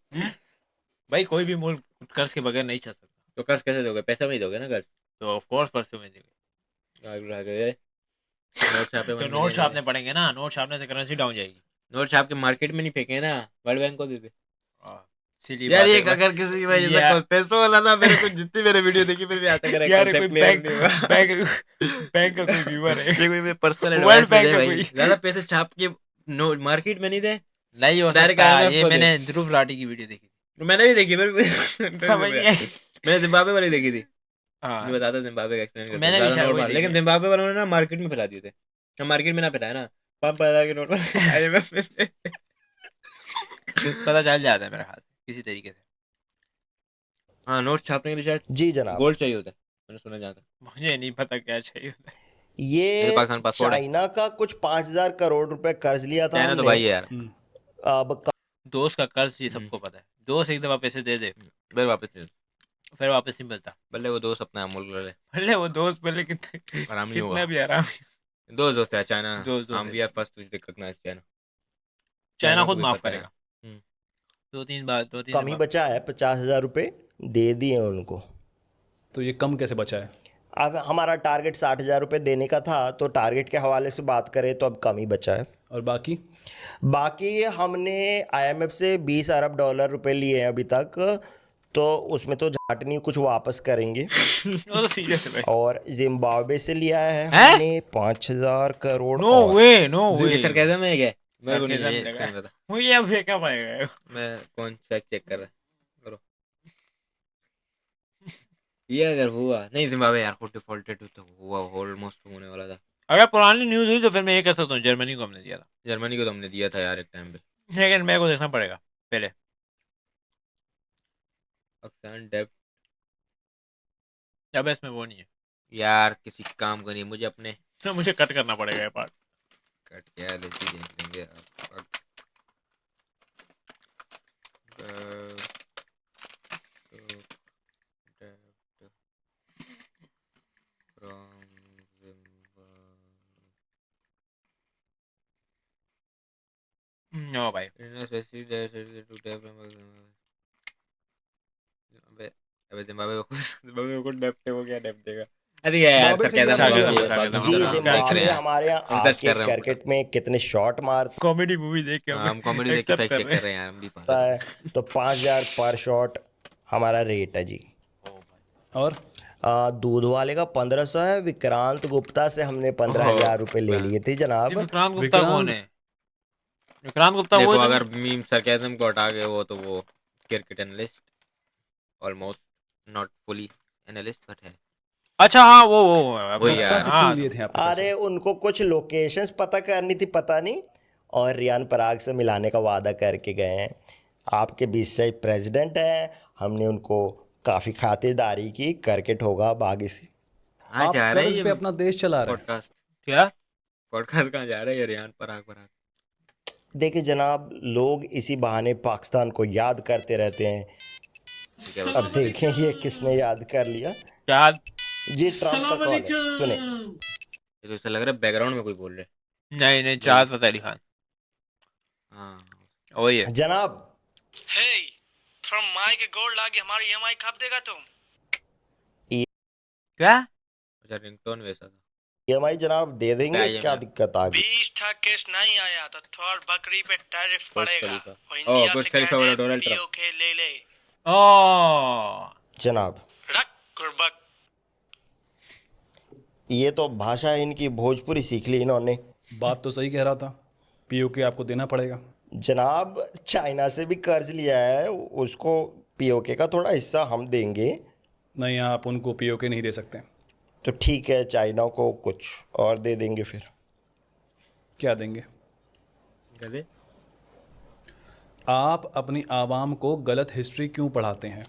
भाई कोई भी मुल्क कर्ज के बगैर नहीं चल सकता, तो कर्ज कैसे दोगे? पैसा में ही दोगे ना कर्ज। तो ऑफ कोर्स पैसे में देंगे। नोट छापे तो 1 नोट मिलियन छापने पड़ेंगे ना, नोट छापने से करेंसी डाउन जाएगी। नोट छाप के मार्केट में नहीं फेंके ना, वर्ल्ड बैंक को दे दे। सीधी यार बात ये है भाई। अगर किसी की वजह यार- से पैसों वाला ना, मेरे को जितनी मेरे वीडियो देखी मेरे ऐसा करे यार कोई concept clear बैंक नहीं हुआ। बैंक का कोई व्यूअर है ये कोई मैं पर्सनल वर्ल्ड एडवाइस बैंक दे का भाई, कोई ज्यादा पैसे छाप के नो मार्केट में नहीं दे। नहीं हो Direct सकता। IMF ये को दे। मैंने ध्रुव राठी की वीडियो देखी थी, मैंने भी देखी समझ नहीं आई। मैंने जिम्बाब्वे वाली देखी थी। हाँ मैं बताता जिम्बाब्वे का एक्सप्लेन करता मैंने भी ज्यादा शायद नोट वही मार, लेकिन देखी। जिम्बाब्वे वालों ने ना मार्केट में फैला दिए थे। हम मार्केट में ना फैलाया ना, पंप पैदा के नोट IMF में। पता चल जाता है मेरे ख्याल से किसी तरीके से। हाँ नोट छापने के लिए शायद जी जनाब। गोल्ड चाहिए होता है, मैंने सुना जाता है। मुझे नहीं पता क्या चाहिए होता है। ये पाकिस्तान पासपोर्ट है। चाइना का कुछ 5,000 करोड़ रुपए कर्ज लिया था चाइना तो हमने। भाई है यार। अब दोस्त का कर्ज ये सबको पता है, दोस्त एक दफा पैसे दे दे फिर वापस नहीं, फिर वापस नहीं मिलता। भले वो दोस्त अपना मुल्क ले ले, भले वो दोस्त भले कितने आराम नहीं कितना होगा। भी आराम। दोस्त है चाइना। दोस्त हम है। We are first to recognize China. China को खुद भी माफ पता है। करेगा। हम्म। दो तीन बार दो तीन कम ही दफा। बचा है, 50,000 रुपए दे दिए उनको। तो ये कम कैसे बचा है? अब हमारा टारगेट 60,000 रुपए देने का था, तो टारगेट के हवाले से बात करें तो अब कम ही बचा है। और बाकी बाकी हमने IMF से 20 अरब डॉलर रुपए लिए हैं अभी तक, तो उसमें तो झाट नहीं, कुछ वापस करेंगे। वो तो सीरियस है भाई। और जिम्बाब्वे से लिया है हैं? हमने 5,000 करोड़। नो और वे नो वे। ये सरकाज़म है क्या? मेरे को नहीं सरकाज़म है लगा इसका है। नहीं पता। मुझे अब फेंका पाएगा। मैं कौन फैक्ट चेक कर रहा है, करो। ये अगर हुआ नहीं जिम्बाब्वे यार खुद डिफॉल्टेड तो हुआ, ऑलमोस्ट होने वाला था। अगर पुरानी न्यूज़ हुई तो फिर मैं ये कह सकता हूँ जर्मनी को हमने दिया था, जर्मनी को तो हमने दिया था यार एक टाइम पे। लेकिन मेरे को देखना पड़ेगा पहले। पाकिस्तान डेब्ट अब इसमें वो नहीं है, यार किसी काम का नहीं, मुझे अपने तो मुझे कट करना पड़ेगा ये पार्ट। कट क्या लेती देख लेंगे यार। नो भाई अबे जिम्बाब्वे को डेब्ट है, वो क्या डेब्ट देगा? अरे यार जिम्बाब्वे से सरकाज़म लिया बोलो, था। ये बात जी हम देख जिम्बाब्वे रहे हैं। हमारे यहाँ रिसर्च आके कर रहे हैं क्रिकेट में कितने शॉट मारता कॉमेडी मूवी देख के हम कॉमेडी देख के फैक्ट चेक कर रहे हैं यार, हम भी पा है, तो 5,000 पर शॉट हमारा रेट है जी। और दूध वाले का 1,500 है। विक्रांत गुप्ता से हमने 15,000 रुपए ले लिए थे ये जनाब। विक्रांत गुप्ता कौन है? विक्रांत गुप्ता देखो वो है अगर मीम सरकाज़म को हटा के वो तो वो cricket analyst, almost not fully analyst but है। अच्छा हाँ वो वही यार। गुप्ता से हाँ, क्यों लिए थे आपने पैसे? अरे उनको कुछ लोकेशंस पता करनी थी, पता नहीं, और रियान पराग से मिलाने का वादा करके गए हैं। आपके बीच से प्रेसिडेंट हैं, हमने उनको काफ़ी खातिरदारी की। क्रिकेट होगा अब आगे से। हाँ आप जा रहे हैं कर्ज पे ये अपना देश चला रहे हैं। पॉडकास्ट। क्या पॉडकास्ट कहाँ जा रहे हैं रियान पराग? देखिए जनाब, लोग इसी बहाने पाकिस्तान को याद करते रहते हैं। ठीक है अब देखें ये किसने याद कर लिया। क्या? जी ट्रम्प का कॉल है, सुने। ये तो ऐसा लग रहा है बैकग्राउंड में कोई बोल रहे नहीं चार्ल्स फतेह अली खान हैं। हाँ वही है। जनाब हे थोड़ा माई के गोड़ लागे हमारी EMI कब देगा तुम? क्या? अच्छा रिंगटोन वैसा था। EMI जनाब दे देंगे, क्या क्या EMI? दिक्कत आ गई? 20 केस नहीं आया तो थोड़ बकरी पे टैरिफ पड़ेगा। खलीफा। और ओह, इंडिया बुर्ज से खलीफा वाला कहते डोनाल्ड ट्रंप। POK ले ले ओ जनाब रख गुरबक। ये तो भाषा इनकी भोजपुरी सीख ली इन्होंने। बात तो सही कह रहा था, POK आपको देना पड़ेगा। जनाब चाइना से भी कर्ज लिया है, उसको POK का थोड़ा हिस्सा हम देंगे। नहीं, आप उनको POK नहीं दे सकते। तो ठीक है, चाइना को कुछ और दे देंगे फिर। क्या देंगे? गधे। आप अपनी आवाम को गलत हिस्ट्री क्यों पढ़ाते हैं?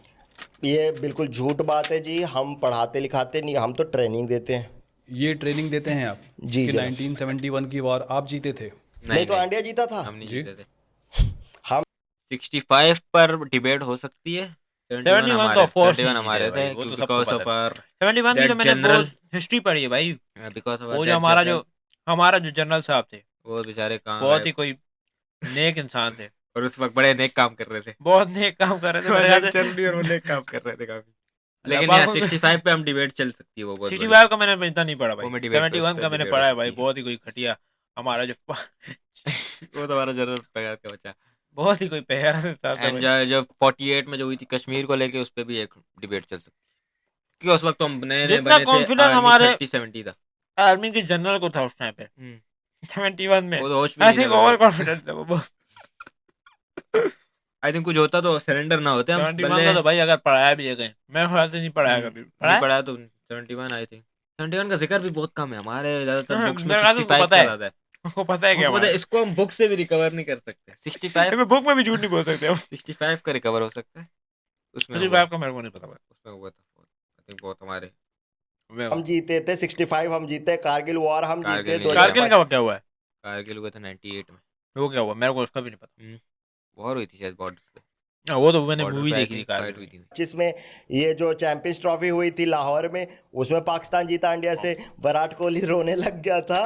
ये बिल्कुल झूठ बात है जी, हम पढ़ाते लिखाते नहीं, हम तो ट्रेनिंग देते हैं। ये ट्रेनिंग देते हैं आप जी कि जनाब। 1971 की वॉर आप जीते थे? नहीं तो इंडिया जीता था। हम नहीं जी। जीते थे। हम 65 पर डिबेट हो सकती है। 71 तो ऑफकोर्स 71 हमारे थे वो तो सबको बिकॉज पता ऑफ है। आवर 71 की तो That मैंने general- बहुत हिस्ट्री पढ़ी है भाई। बिकॉज ऑफ वो जो हमारा जो जनरल साहब थे वो बेचारे कहाँ बहुत ही गए कोई नेक इंसान थे, और उस वक्त बड़े नेक काम कर रहे थे बहुत नेक काम कर रहे थे मेरे ख्याल से। जनरली और वो नेक काम कर रहे थे काफी। लेकिन बाकी यार में- 65 पे हम डिबेट चल सकती है वो बहुत बड़ी। 65 का मैंने इतना नहीं पढ़ा भाई, वो मैं debate पे 71 उस पे का मैंने debate पढ़ा हो है भाई, सकती है। बहुत ही कोई घटिया हमारा जो वो तो हमारा जनरल पगार का बच्चा। बहुत ही कोई प्यारा सा था एंड भाई। जब 48 में जो हुई थी कश्मीर को लेके उस पे भी एक डिबेट चल सकती है क्योंकि उस वक्त तो हम नए नए जितना बने थे, confidence आर्मी हमारे 30-70 था। आर्मी के जनरल को था उस टाइम पे हम्म, 71 में, वो तो होश भी आई नहीं थिंक था ओवर भाई। कॉन्फिडेंट थे वो बहुत। आई थिंक कुछ होता तो सरेंडर ना होते हम 71 बल्ले का तो भाई अगर पढ़ाया भी है कहीं, मैं ख्याल से नहीं पढ़ाया कभी, नहीं पढ़ाया पढ़ा तो 71 आई थिंक 71 का जिक्र भी बहुत कम है हमारे ज्यादातर बुक्स में मेरे ख्याल से उसको 65 पता का है, ज्यादा है। उसको पता है क्या हमको पता है, इसको हम बुक से भी रिकवर नहीं कर सकते 65 बुक में भी झूठ नहीं बोल सकते हम। 65 का रिकवर हो सकता है उसमें 65 का मेरे को नहीं पता भाई। उसमें हुआ था आई थिंक बहुत हमारे हम जीते थे 65, हम जीते कारगिल वॉर, हम कारगिल जीते नहीं, 2005 कारगिल का क्या हुआ है, कारगिल हुआ था 98 में वो क्या हुआ मेरे को उसका भी नहीं पता। वॉर हुई थी शायद बॉर्डर पे वो तो मैंने Border मूवी पे I देखी थी think fight कारगिल हुई की। थी जिसमें ये जो चैंपियंस ट्रॉफी हुई थी लाहौर में, उसमें पाकिस्तान जीता इंडिया से, विराट कोहली रोने लग गया था।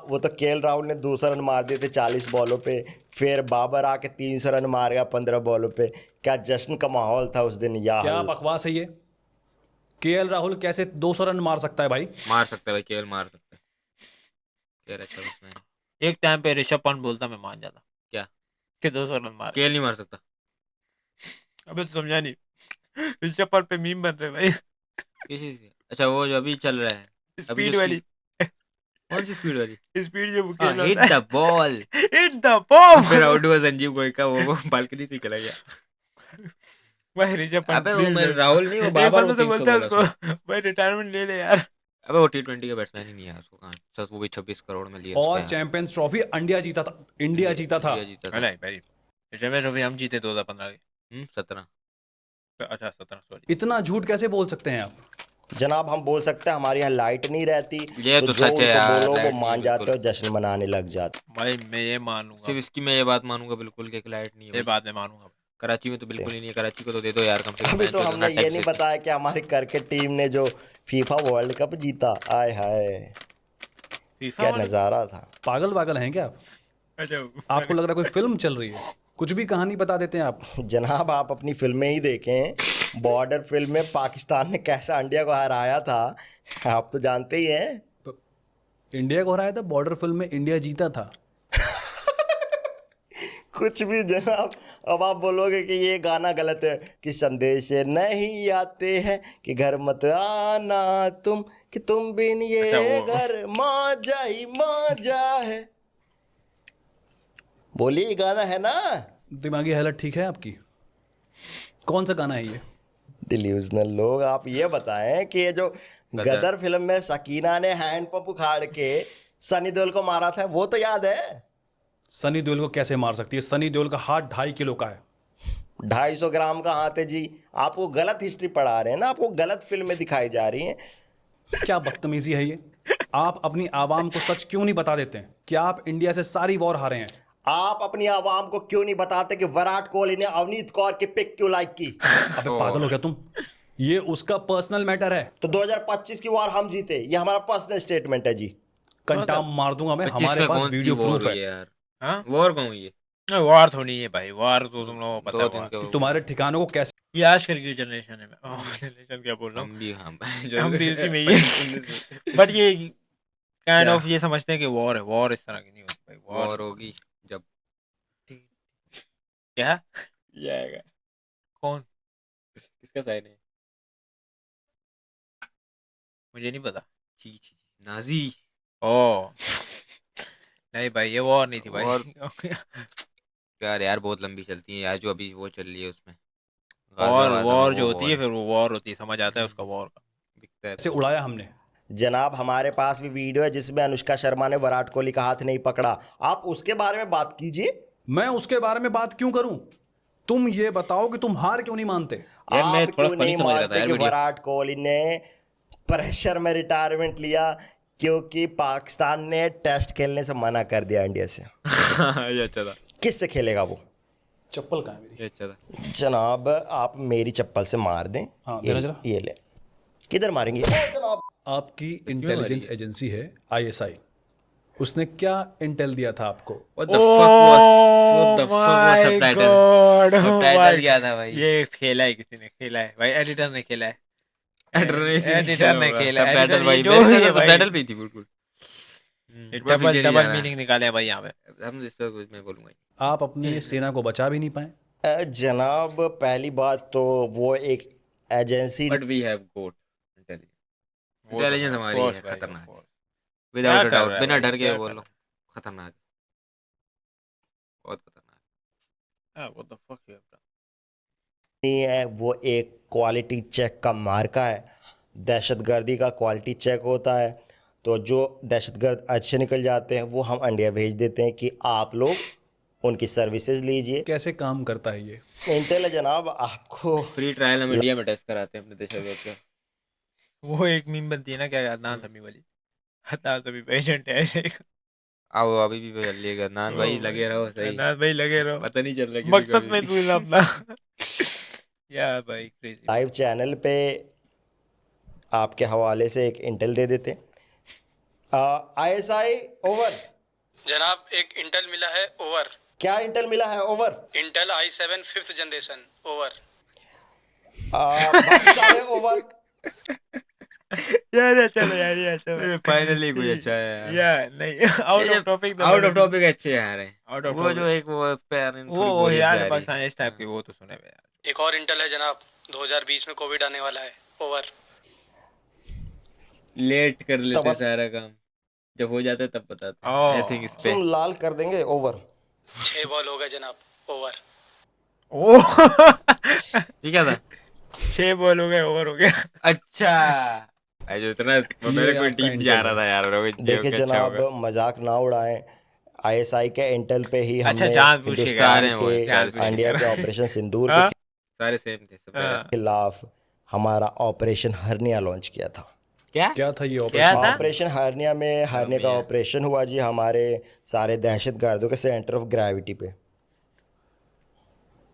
वो तो केएल राहुल ने 200 रन मार दिए थे 40 बॉलों पे, फिर बाबर आके 300 रन मार गया 15 बॉलों पे। क्या जश्न का माहौल था उस दिन यार। क्या बकवास है ये? केएल राहुल कैसे 200 रन मार सकता है भाई? मार सकता है भाई केएल मार सकता है केएल अच्छा बैट्समैन है एक टाइम पे ऋषभ पंत बोलता मैं मान जाता क्या कि 200 रन मार, केएल नहीं मार सकता अबे तो समझा नहीं। ऋषभ पंत पे मीम बन रहे भाई, किसी से अच्छा वो जो अभी चल रहा है अभी स्पीड जो वाली, कौन सी स्पीड वाली स्पीड जो hit the ball hit the ball. फिर आउट हुआ संजीव गोयल का वो बालकनी से चला गया भाई ऋषभ पंत अबे वो please मेरे भाई। राहुल नहीं वो एक बाबर बंदा तो वो बोलता है बोला उसको भाई रिटायरमेंट ले ले यार। अबे वो T20 का बैट्समैन ही नहीं है उसको कहाँ सच वो भी 26 करोड़ में लिया और उसका चैंपियंस ट्रॉफी इंडिया जीता था, इंडिया जीता था। इंडिया जीता था नहीं भाई ऋषभ ट्रॉफी हम जीते 2015 के, 17 अच्छा 17 सॉरी। इतना झूठ कैसे बोल सकते हैं आप? जनाब हम बोल सकते हैं हमारे यहाँ लाइट नहीं रहती, ये तो जो सच है उनको यार, बोलो लाइट वो नहीं मान है जाते बिल्कुल। हो, जश्न मनाने लग जाते। भाई मैं ये मानूंगा, सिर्फ इसकी मैं ये बात मानूंगा बिल्कुल कि लाइट नहीं है ये भाई। बात मैं मानूंगा। कराची में तो बिल्कुल ही नहीं है कराची को तो दे दो यार कम से कम अभी तो मैच हमने ये नहीं बताया कि हमारी क्रिकेट टीम ने जो फीफा वर्ल्ड कप जीता, आय हाय फीफा क्या वाले- नजारा था। पागल वागल हैं क्या आप? अच्छा आपको लग रहा है कोई फिल्म चल रही है, कुछ भी कहानी बता देते हैं आप। जनाब आप अपनी फिल्में ही देखें, बॉर्डर फिल्म में पाकिस्तान ने कैसा इंडिया को हराया था आप तो जानते ही हैं। इंडिया को हराया था, बॉर्डर फिल्म में इंडिया जीता था। कुछ भी जनाब, अब आप बोलोगे कि ये गाना गलत है कि संदेश नहीं आते हैं कि घर मत आना तुम, कि तुम बिन ये अच्छा, वो- घर मौजा ही मौजा है। बोलिए गाना है ना। दिमागी हालत ठीक है आपकी? कौन सा गाना है ये? डिल्यूजनल लोग, आप ये बताएं कि ये जो गदर फिल्म में सकीना ने हैंड पंप उखाड़ के सनी देओल को मारा था, वो तो याद है। सनी देओल को कैसे मार सकती है? सनी देओल का हाथ 2.5 किलो का है। 250 ग्राम का हाथ है जी। आपको गलत हिस्ट्री पढ़ा रहे हैं ना, आपको गलत फिल्में दिखाई जा रही हैं। क्या बदतमीजी है ये? आप अपनी आवाम को सच क्यों नहीं बता देते हैं कि आप इंडिया से सारी वॉर हारे हैं? आप अपनी आवाम को क्यों नहीं बताते कि विराट कोहली ने अवनीत कौर की पिक क्यों लाइक की। अबे पागल हो गया तुम? ये उसका पर्सनल मैटर है। तो 2025 की वॉर हम जीते, ये हमारा पर्सनल स्टेटमेंट है जी। कंटा मार दूंगा मैं, हमारे पास वीडियो प्रूफ है। यार हाँ वॉर कौन हुई है वार थोड़ी है भाई, वार तो तुम लोगों को पता दो है दिन war। के तुम्हारे ठिकानों को कैसे ये आजकल की जनरेशन है, जनरेशन क्या बोल रहा हूँ, हम भी हम भी उसी में ही है। बट ये काइंड ऑफ ये समझते हैं कि वॉर है, वॉर इस तरह की नहीं होती भाई, वॉर होगी जब क्या ये आएगा कौन, किसका साइन है मुझे नहीं पता। छी छी छी, नाजी ओ नहीं भाई ये वॉर नहीं थी भाई। War- यार यार बहुत लंबी चलती है यार जो अभी वो चल रही है उसमें वॉर गाजा वॉर में जो वो होती है फिर वो वॉर होती है, समझ आता है उसका वॉर का। दिखता है से उड़ाया हमने? जनाब हमारे पास भी वीडियो है जिसमें अनुष्का शर्मा ने विराट कोहली का हाथ नहीं पकड़ा, आप उसके बारे में बात कीजिए। मैं उसके बारे में बात क्यों करूं? तुम ये बताओ कि तुम हार क्यों नहीं मानते? यार मैं आप थोड़ा क्यों funny नहीं समझ रहा था मानते यार कि वीडियो। विराट कोहली ने प्रेशर में रिटायरमेंट लिया क्योंकि पाकिस्तान ने टेस्ट खेलने से मना कर दिया इंडिया से। ये अच्छा था किससे खेलेगा वो? चप्पल कहाँ है मेरी? ये अच्छा था। जनाब आप मेरी चप्पल से मार दें। हाँ, देना जरा। ये ले। किधर मारेंगे? ओ जनाब आपकी इंटेलिजेंस एजेंसी है ISI, उसने क्या इंटेल दिया था आपको? What the fuck was my subtitle? God, oh Subtitle my- क्या था भाई? ये खेला है, किसी ने खेला है भाई, एडिटर ने खेला है। एडिटर ने एडिटर ने खेला है, सबटाइटल editor भाई, ये जो मेरे भी है ख्याल से भाई। सबटाइटल भी थी बिल्कुल। ये कोई डबल पीछे नहीं डबल जा रहा। मीनिंग निकाले हैं भाई यहाँ पे। हम इस पर कुछ मैं बोलूंगा ही। आप अपनी सेना को बचा भी नहीं पाए। जनाब पहली बात तो वो एक agency But we have got intelligence. वो तो Intelligence है, हमारी of course है, भाई, of खतरनाक। course। Without क्या a कर doubt, रहा है बिना भाई, डर के क्या बोल कर लो, खतरनाक, बहुत खतरनाक। रहा है? What the fuck you have done? है, वो एक क्वालिटी चेक का मार्का है। दहशतगर्दी का क्वालिटी चेक होता है, तो जो दहशतगर्द अच्छे निकल जाते हैं वो हम इंडिया भेज देते हैं कि आप लोग उनकी सर्विसेज लीजिए। कैसे काम करता है ये? इंटेल है जनाब, आपको फ्री ट्रायल हम इंडिया में टेस्ट कराते हैं अपने देश का। वो एक मीम बनती है ना, क्या अदनान समी वाली, अदनान समी पेशेंट है ऐसे ही। आओ अभी भी चल लिएगा नान भाई, लगे रहो सही। अदनान भाई लगे रहो, पता नहीं चल रहा किसी मकसद को में भी। तू ना अपना। या भाई क्रेजी। लाइव चैनल पे आपके हवाले से एक इंटेल दे देते। ISI over. जनाब एक इंटेल मिला है, ओवर। क्या इंटेल मिला है? Over. Intel i7 5th generation, over. बाकी सारे ओवर। यार चलो यार, ये अच्छा फाइनली कुछ अच्छा है यार। या नहीं, out of topic, out of topic अच्छे यार हैं। आउट ऑफ वो जो एक वो उस पे यार वो यार पाकिस्तान इस टाइप के वो तो सुने हुए यार। एक और इंटेल है जनाब, 2020 में कोविड आने वाला है, ओवर। लेट कर लेते तबस- सारा काम, जब हो जाता है तब बताते Oh. आई थिंक इस पे तुम लाल कर देंगे। ओवर। 6 बॉल हो गए जनाब, ओवर। ओ ये क्या था? 6 बॉल हो गए, ओवर हो गया। अच्छा भाई, जो इतना मेरे कोई आपका टीम इंटेल जा रहा था यार, मेरे को देखिए अच्छा जनाब, होगा। मजाक ना उड़ाएं। ISI के इंटेल पे ही अच्छा, हमने जानबूझ के हिंदुस्तान सारे वो के सारे इंडिया के ऑपरेशन सिंदूर हाँ? के सारे सेम थे सब। हाँ। खिलाफ हमारा ऑपरेशन हर्निया लॉन्च किया था। क्या क्या था ये क्या ऑपरेशन? था? ऑपरेशन हर्निया में हर्निया का भैया। ऑपरेशन हुआ जी, हमारे सारे दहशतगर्दों के सेंटर ऑफ ग्रेविटी पे।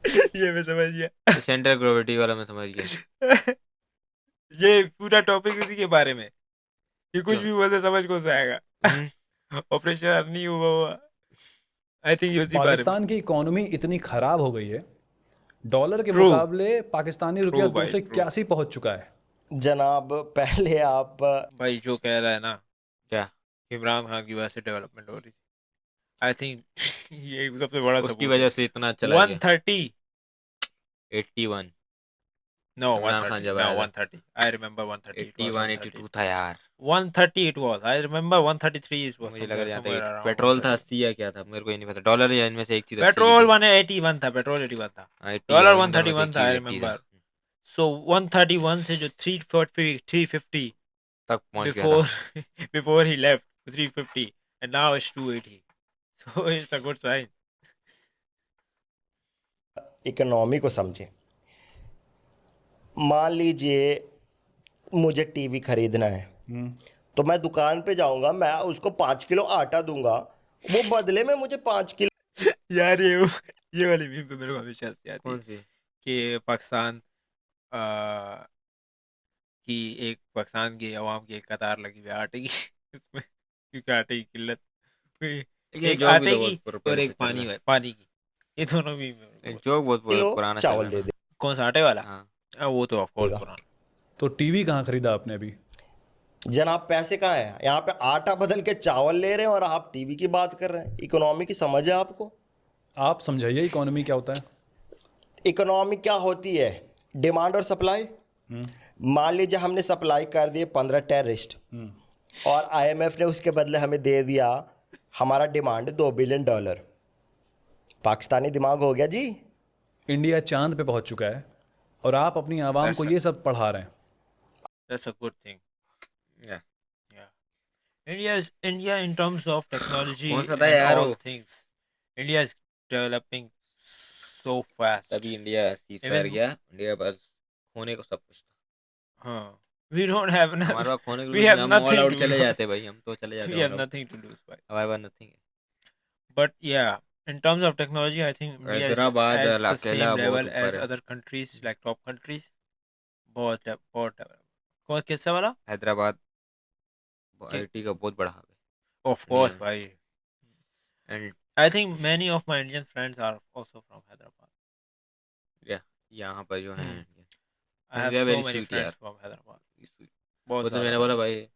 ये मैं समझ गया। सेंटर ग्रेविटी वाला मैं समझ गया। ये पूरा टॉपिक उसी के बारे में, ये कुछ क्यों? भी बोलते समझ कौन सा आएगा। ऑपरेशन नहीं हुआ आई थिंक उसी बारे में। पाकिस्तान की इकोनॉमी इतनी खराब हो गई है, डॉलर के True. मुकाबले पाकिस्तानी रुपया भाई, 281 पहुंच चुका है। जनाब पहले आप भाई जो कह रहा है ना, क्या इमरान खान की वजह से डेवलपमेंट हो रही थी, आई थिंक ये सबसे बड़ा उसकी वजह से इतना चला गया। 130 81 नो इमरान खान 130 जब no आया था। 130 आई रिमेंबर 130 it was 81 82 था यार। 130 it was I remember 133 it was मुझे लग रहा somewhere था around पेट्रोल था 130. 80 या क्या था, मेरे को ये नहीं पता। डॉलर या इनमें से एक चीज 80 पेट्रोल 181 था, पेट्रोल 81 था, डॉलर 131 था आई रिमेंबर। सो 131 से जो 350 तक पहुंच गया था। before before he left 350 and now it's 280, so it's a good sign. Economy को समझें। मान लीजिए मुझे टीवी खरीदना है, तो मैं दुकान पे जाऊंगा, मैं उसको 5 किलो आटा दूंगा, वो बदले में मुझे 5 किलो। यार ये वाली मीम पे मेरे को हमेशा हंसी आती है कौन सी? कि पाकिस्तान पाकिस्तान की आवाम की एक कतार लगी हुई है आटे की इसमें, क्योंकि आटे की किल्लत, एक आटे की और एक पानी की, ये दोनों भी एक जोक बहुत किलो पुराना चावल चल दे रहा दे। कौन सा आटे वाला? हाँ। वो तो ऑफ कोर्स देगा। पुराना। तो टीवी कहाँ खरीदा आपने अभी? जनाब पैसे कहाँ है? यहाँ पे आटा बदल के चावल ले रहे हैं और आप टीवी की बात कर रहे हैं। इकोनॉमी की समझ है आपको? आप समझाइए इकोनॉमी क्या होता है। इकोनॉमी क्या होती है? डिमांड और सप्लाई। मान लीजिए हमने सप्लाई कर दिए 15 टेररिस्ट और IMF ने उसके बदले हमें दे दिया, हमारा डिमांड $2 बिलियन। पाकिस्तानी दिमाग हो गया जी। इंडिया चांद पे पहुंच चुका है और आप अपनी आवाम को ये सब पढ़ा रहे हैं। That's a good thing. Yeah. India in terms of technology कौन सा and था यार all वो? things, India is developing so fast. तभी इंडिया सीजफायर Even- गया। इंडिया बस खोने को सब कुछ था। हाँ, we don't have हमारे enough. पास खोने को We have हम ऑल nothing आउट to चले lose. जाते भाई, हम तो चले जाते We have हमारे nothing to lose, भाई. हमारे पास नथिंग है। But yeah, in terms of technology, I think India is Hyderabad at the अकेला same बहुत level ऊपर as है. other countries, like top countries. बहुत कौन कैसा वाला? हैदराबाद कि- आईटी का बहुत बड़ा हब है. Of course, Yeah. भाई. And I think many of my Indian friends are also from Hyderabad. यहाँ पर जो है I have they are so very many sweet friends यार. from Hyderabad. वो बहुत तो मैंने ज़्यादा बोला भाई. भाई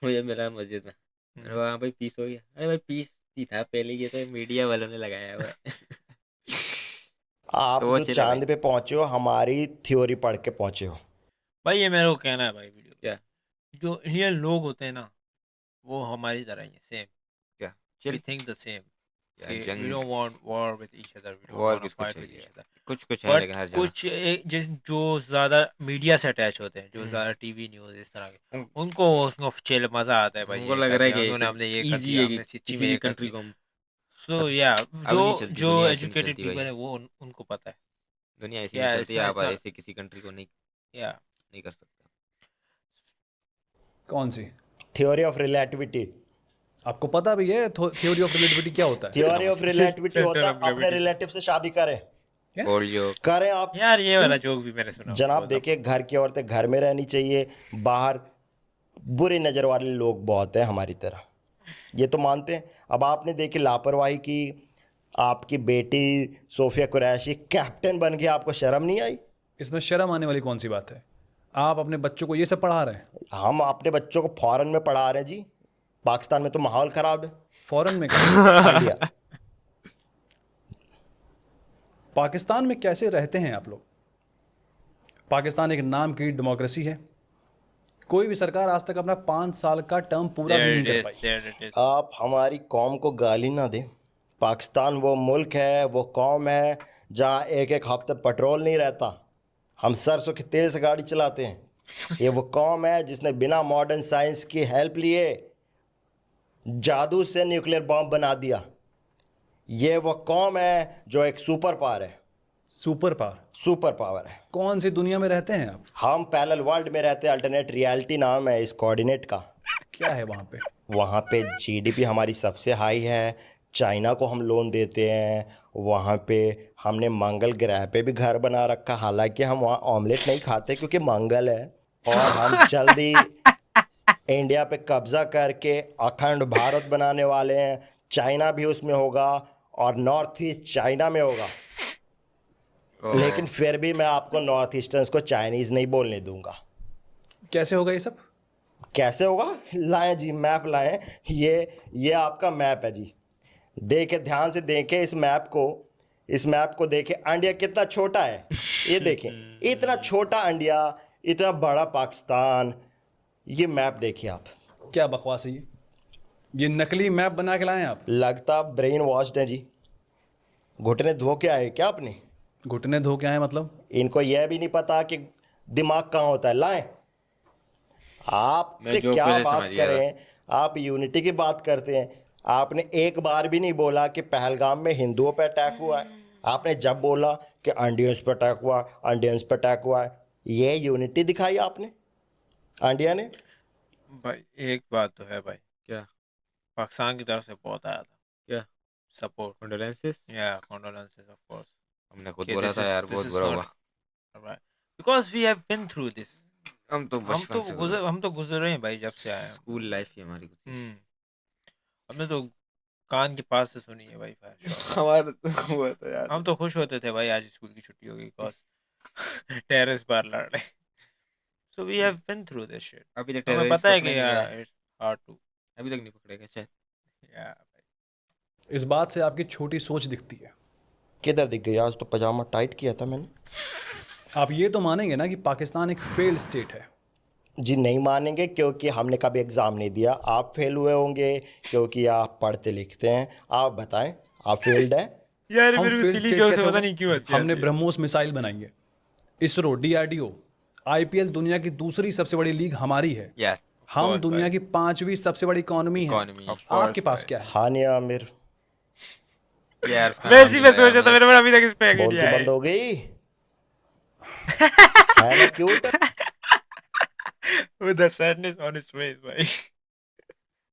मुझे मिला मस्जिद में. मैंने बोला हाँ भाई पीस हो गया. अरे भाई पीस ही था पहले, ये तो मीडिया वालों ने लगाया हुआ है. आप तो वो जो चले भाई. चांद पे पहुंचे हो हमारी थ्योरी पढ़ के पहुंचे हो. भाई ये मेरे को कहना है भाई वीडियो. क्या? जो इंडियन लोग होते हैं ना, वो हमारी तरह ही है, सेम. क्या? We chill think the same. यार We जंग don't want war with each other. We don't war want to किसको fight with चाहिए each यार. other. कुछ है बट लेकिन हर जगह. कुछ जो ज़्यादा मीडिया से अटैच होते हैं, जो ज़्यादा टीवी न्यूज़ इस तरह के, उनको उसको चिल मज़ा आता है भाई. उनको ये लग कर रहा है दिया कि उन्होंने, हमने ये कर इजी दिया, है कि हमने सिच्ची किसी में भी ये कर कंट्री दिया. को हम. सो या अब जो नहीं चलती जो दुनिया, ऐसे नहीं एजुकेटेड चलती भाई. पीपल है वो उनको पता है. दुनिया ऐसी या नहीं चलती. आप ऐसा ऐसे किसी कंट्री को नहीं या नहीं कर सकते. कौन सी? Theory of relativity. आपको पता भी है थ्योरी ऑफ रिलेटिविटी क्या होता है? थ्योरी ऑफ रिलेटिविटी Center होता of है अपने gravity. रिलेटिव से शादी करें. क्या? बोल जो करें आप. यार ये वाला जोक भी मैंने सुना. जनाब बहुत देखिए, घर की औरतें घर में रहनी चाहिए, बाहर बुरी नज़र वाले लोग बहुत हैं हमारी तरह, ये तो मानते हैं. अब आपने देखी लापरवाही की, आपकी बेटी सोफिया कुरैशी कैप्टन बन गई, आपको शर्म नहीं आई? इसमें शर्म आने वाली कौन सी बात है? आप अपने बच्चों को ये सब पढ़ा रहे हैं? हम अपने बच्चों को फॉरेन में पढ़ा रहे हैं जी. पाकिस्तान में तो माहौल ख़राब है. फॉरेन में इंडिया. पाकिस्तान में कैसे रहते हैं आप लोग? पाकिस्तान एक नाम की डेमोक्रेसी है. कोई भी सरकार आज तक अपना 5 साल का टर्म पूरा भी There नहीं it कर is, pi. there it is. आप हमारी कौम को गाली ना दें. पाकिस्तान वो मुल्क है, वो कौम है जहाँ एक एक हफ्ते पेट्रोल नहीं रहता. हम सरसों के तेल से गाड़ी चलाते हैं. ये वो कौम है जिसने बिना मॉडर्न साइंस की हेल्प लिए जादू से न्यूक्लियर बॉम्ब बना दिया. ये वो कौम है जो एक सुपर पावर है. Super power? सुपर पावर है. कौन सी दुनिया में रहते हैं आप? हम पैरेलल वर्ल्ड में रहते हैं. अल्टरनेट रियलिटी नाम है इस कोऑर्डिनेट का. क्या है वहाँ पे? वहाँ पे जीडीपी हमारी सबसे हाई है. चाइना को हम लोन देते हैं. वहाँ पे हमने मंगल ग्रह पे भी घर बना रखा. हालांकि हम वहाँ ऑमलेट नहीं खाते क्योंकि मंगल है. और हम जल्दी इंडिया पे कब्जा करके अखंड भारत बनाने वाले हैं. चाइना भी उसमें होगा और नॉर्थ ईस्ट चाइना में होगा. लेकिन फिर भी मैं आपको नॉर्थ ईस्टर्न्स को चाइनीज़ नहीं बोलने दूंगा. कैसे होगा ये सब? कैसे होगा? लाएं जी, मैप लाएं. ये आपका मैप है जी. देखें, ध्यान से देखें इस मैप को. इस मैप को देखें. इंडिया कितना छोटा है, ये देखें. इतना छोटा इंडिया, इतना बड़ा पाकिस्तान. ये मैप देखिए आप. क्या बकवास है ये नकली मैप बना के लाए आप? लगता ब्रेन वॉश्ड है जी. घुटने धो के आए क्या आपने? घुटने धो के आए मतलब? इनको यह भी नहीं पता कि दिमाग कहाँ होता है. लाएं. आपसे मैं जो क्या पहले बात समझ गया था. करें. आप यूनिटी की बात करते हैं. आपने एक बार भी नहीं बोला कि पहलगाम में हिंदुओं पर अटैक हुआ है. आपने जब बोला कि इंडियंस पर अटैक हुआ, इंडियंस पर अटैक हुआ है, ये यूनिटी दिखाई आपने इंडिया ने. भाई एक बात तो है भाई, क्या? पाकिस्तान की तरफ से बहुत आया था क्या? सपोर्ट. कंडोलेंसेस. या कंडोलेंसेस ऑफ कोर्स. हमने खुद कि बोला this था is- यार this बहुत is बुरा not हुआ. right. Because we have been through this. हम तो बचपन से हम तो गुजरे हैं भाई जब से आए हैं. स्कूल लाइफ ही हमारी कुछ हमने तो कान के पास से सुनी है भाई. हमारा तो हुआ था यार. हम तो खुश होते थे भाई आज स्कूल की छुट्टी हो गई, बिकॉज टेरेस पर लड़ रहे. So we have been through this shit. अभी तक हमें terrorist पता है पकड़े कि नहीं गए. It's hard to. अभी तक नहीं पकड़ेगा शायद. या इस बात से आपकी छोटी सोच दिखती है. किधर दिख गई? आज तो पजामा टाइट किया था मैंने. आप ये तो मानेंगे ना कि पाकिस्तान एक फेल्ड स्टेट है? जी नहीं मानेंगे क्योंकि हमने कभी एग्ज़ाम नहीं दिया. आप फेल हुए होंगे क्योंकि आप पढ़ते लिखते हैं. आप बताएं, आप फेल्ड हैं? यार हम मेरे को failed सिली state जोक कैसे से पता होगा? नहीं क्यों हंसी हमने आती है. ब्रह्मोस मिसाइल बनाई है. इसरो, डीआरडीओ, आईपीएल दुनिया की दूसरी सबसे बड़ी लीग हमारी है. यस. हम course, दुनिया भाई. की 5वीं सबसे बड़ी इकोनॉमी है. इकोनॉमी. Of course, आपके पास भाई. क्या है? हानिया आमिर यार उसका मैं नाम इसी नहीं पे लगा सोचा था, मैंने. मेरे अभी तक इस पे बोलती आइडिया बंद है. हो गई है ना cute. With the sadness on his face भाई.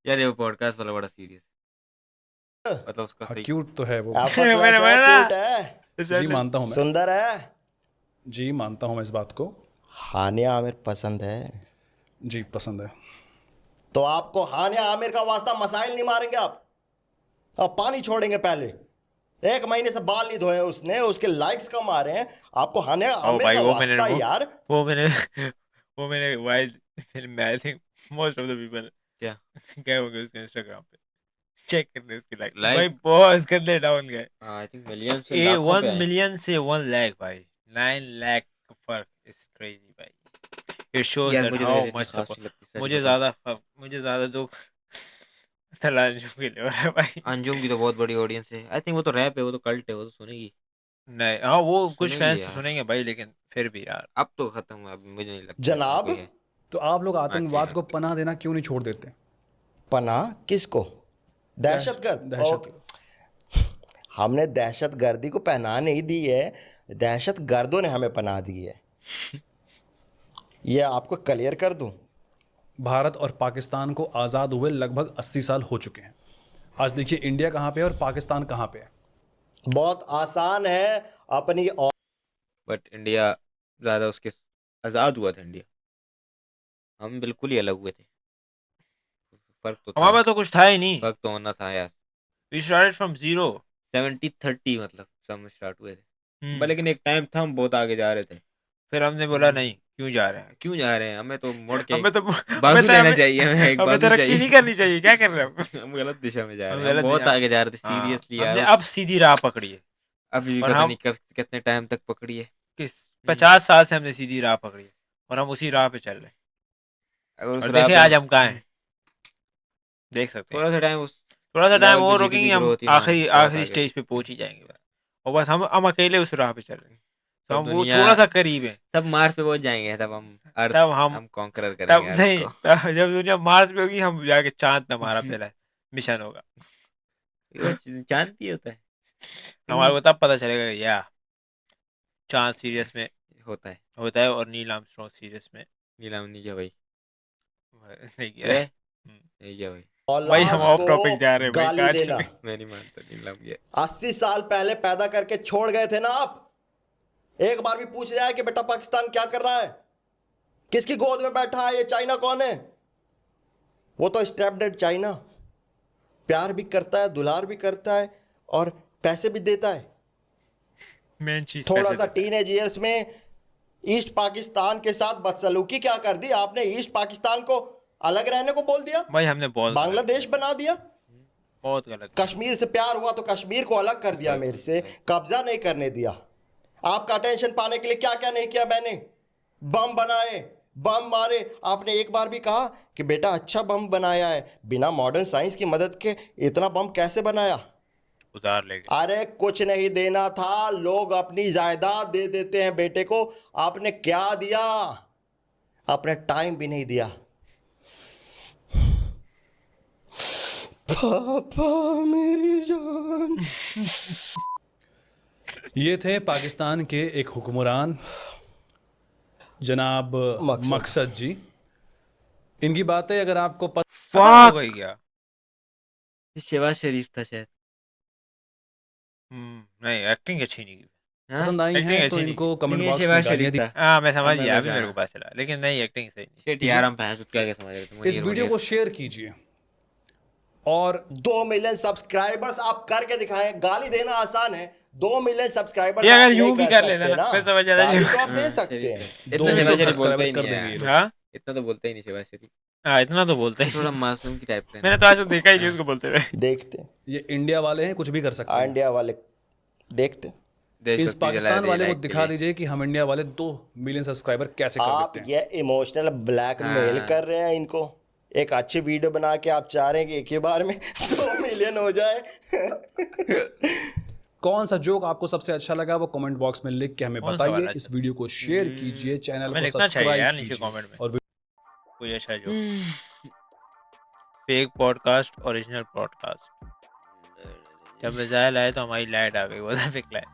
यार ये पॉडकास्ट वाला बड़ा सीरियस. मतलब उसका सही क्यूट तो है वो। effortless मैंने है, बोला। cute है, जी मानता हूँ मैं, सुंदर है। जी मानता हूँ मैं इस बात को। हानिया आमिर पसंद है जी पसंद है। तो आपको हानिया आमिर का वास्ता मसाइल नहीं मारेंगे आप। पानी छोड़ेंगे पहले। 1 महीने से बाल नहीं धोए उसने, उसके लाइक्स कम आ रहे हैं। आपको हानिया ओ आमिर भाई का वो मैंने वास्ता यार। वो मैंने वो मैंने वाइल्ड फिल्म में I think most of the people क्या गए होंगे उसके इंस्टाग्राम पे चेक करने उसकी लाइक भाई लाइक बहुत गंदे डाउन गए। आई थिंक मिलियन से ए लाखों पे 1 आए। मिलियन से 1 लाख भाई 9 लाख का फर्क इज क्रेजी भाई। इट शोज यार दैट मुझे तो हाउ वैसे इतनी मच खास सपोर्ट। नहीं लगती सच मुझे बताऊं। ज्यादा मुझे ज्यादा दुख तलांजू के लिए हो रहा है भाई। अंजुम की तो बहुत बड़ी ऑडियंस है। आई थिंक वो तो रैप है, वो तो कल्ट है, वो तो सुनेगी नहीं हाँ वो कुछ सुनेगी फैंस तो यार। सुनेंगे भाई लेकिन फिर भी यार। अब तो खत्म हुआ, अभी मुझे नहीं लगता ऐसा जनाब, कोई है। तो आप लोग आके आतंकवाद को आके पनाह देना क्यों नहीं छोड़ देते? पनाह किसको? दहशतगर्द। दहशत। हमने दहशतगर्दी को पनाह नहीं दी है, दहशतगर्दों ने हमें पनाह दी है। ये आपको क्लियर कर दूं। भारत और पाकिस्तान को आज़ाद हुए लगभग 80 साल हो चुके हैं। आज देखिए इंडिया कहाँ पे है और पाकिस्तान कहाँ पे है। बहुत आसान है अपनी बट इंडिया ज़्यादा उसके आज़ाद हुआ था इंडिया, हम बिल्कुल ही अलग हुए थे। फर्क तो हमारे था, पास तो कुछ था ही नहीं। फर्क तो होना था यार। We started from zero. 70-30 मतलब सब स्टार्ट हुए थे, पर लेकिन एक टाइम था हम बहुत आगे जा रहे थे। फिर हमने बोला नहीं क्यों जा रहे हैं। क्यों जा रहे हैं, हमें तो मुड़ के हमें तो बाजू लेना चाहिए, हमें एक हमें बाजू तरक्की चाहिए। नहीं करनी चाहिए क्या कर रहे हैं हम गलत दिशा में जा हम रहे हैं, हम गलत बहुत आगे जा रहे थे हाँ सीरियसली यार। हमने अब सीधी राह पकड़ी है। अभी भी और पता हम नहीं कितने टाइम तक पकड़ी है। किस 50 साल से हमने सीधी राह पकड़ी है और हम उसी राह पे चल रहे हैं। अगर उस और राह देखिए पे आज हम कहाँ हैं देख सकते हैं। थोड़ा सा टाइम, उस थोड़ा सा टाइम लेवल पे और जीडीपी रुकेंगे हम ग्रोथ ही, हाँ आखिरी बहुत आखिरी आगे। स्टेज पे पहुंच ही जाएंगे बस। और बस हम अकेले उस राह पे चल रहे हैं तो तब हम वो दुनिया, थोड़ा सा करीब है। तब मार्स पे पहुंच जाएंगे, तब हम अर्थ, तब हम हम कॉन्करर तब करेंगे अर्थ नहीं को। जब दुनिया मार्स पे होगी हम जाके चांद पे हमारा पहला मिशन होगा। ये चांद भी होता है हमारे को तब पता चलेगा कि या चांद सीरियस में होता है। होता है और नील आर्मस्ट्रॉन्ग सीरियस में नीलाम नहीं किया भाई, नहीं किया ये है। नहीं किया भाई, भाई हम औलाद ऑफ को टॉपिक जा रहे हैं भाई गाली कहाँ देना। चले। मैं नहीं मानता नीलाम किया। 80 साल पहले पैदा करके छोड़ गए थे ना आप। एक बार भी पूछ लिया है कि बेटा पाकिस्तान क्या कर रहा है, किसकी गोद में बैठा है, ये चाइना कौन है? वो तो स्टेप डेड चाइना, प्यार भी करता है, दुलार भी करता है और पैसे भी देता है। मेन चीज थोड़ा पैसे सा देता है। टीनेज ईयर्स में ईस्ट पाकिस्तान के साथ बदसलूकी क्या कर दी आपने? ईस्ट पाकिस्तान को अलग रहने को बोल दिया, भाई हमने बहुत गलत बांग्लादेश किया, बना दिया। बहुत गलत किया। कश्मीर से प्यार हुआ तो कश्मीर को अलग कर दिया, मेरे से कब्जा नहीं करने दिया। आपका अटेंशन पाने के लिए क्या क्या नहीं किया मैंने? बम बनाए, बम मारे। आपने एक बार भी कहा कि बेटा अच्छा बम बनाया है, बिना मॉडर्न साइंस की मदद के इतना बम कैसे बनाया? उधार ले गए। अरे कुछ नहीं देना था, लोग अपनी जायदाद दे देते हैं बेटे को। आपने क्या दिया? आपने टाइम भी नहीं दिया। पापा मेरी जान। ये थे पाकिस्तान के एक हुक्मरान जनाब मकसद जी। इनकी बातें अगर आपको पता हो गई क्या? शहबाज शरीफ था शायद। नहीं एक्टिंग अच्छी नहीं की। हाँ? पसंद आई Acting हैं अच्छी तो नहीं इनको की। कमेंट लेकिन बॉक्स में शहबाज गालियां शरीफ दी। था। हाँ मैं समझ अब गया मैं अभी मेरे को पहचाना। पता चला लेकिन नहीं एक्टिंग सही नहीं। शिट यार, हम भैंस उठ के समझ रहे थे। इस वीडियो को शेयर कीजिए और 2 मिलियन सब्सक्राइबर्स आप करके दिखाएं। गाली देना आसान है, 2 मिलियन सब्सक्राइबर्स ये आप अगर नहीं यूं भी कर सकते लेना ना ना, मैं समझ जाता गाली हूँ। तो आप दे हाँ, सकते हैं। इतना 2 शहबाज मिलियन शरीफ बोलता सब्सक्राइबर ही नहीं कर है देंगे ये यार। लोग। हाँ इतना तो बोलता ही नहीं शहबाज शरीफ, हाँ इतना तो बोलते ही थोड़ा नहीं। मासूम की टाइप का है। मैंने तो आज तक देखा ही नहीं उसको बोलते हुए। देखते हैं ये इंडिया वाले हैं, कुछ भी कर सकते हैं। इंडिया वाले, देखते हैं। इस देशभक्ति जला पाकिस्तान दी वाले को लाइक के दिखा लिए। दीजिए कि हम इंडिया वाले 2 मिलियन सब्सक्राइबर कैसे कर आप देते हैं। ये इमोशनल ब्लैकमेल हाँ। कर रहे हैं इनको। एक अच्छी वीडियो बना के आप चाह रहे हैं कि एक ही बार में 2 मिलियन हो जाए। कौन सा जोक आपको सबसे अच्छा लगा वो कमेंट बॉक्स में लिख के हमें कौन सा बताइए। वाला? इस वीडियो को शेयर कीजिए, चैनल हमें को लिखना चाहिए यार सब्सक्राइब नीचे कीजिए कमेंट में और कोई अच्छा जो फेक पॉडकास्ट ओरिजिनल पॉडकास्ट। जब मिसाइल आए तो हमारी लाइट आ गई वो था फेक लाइट।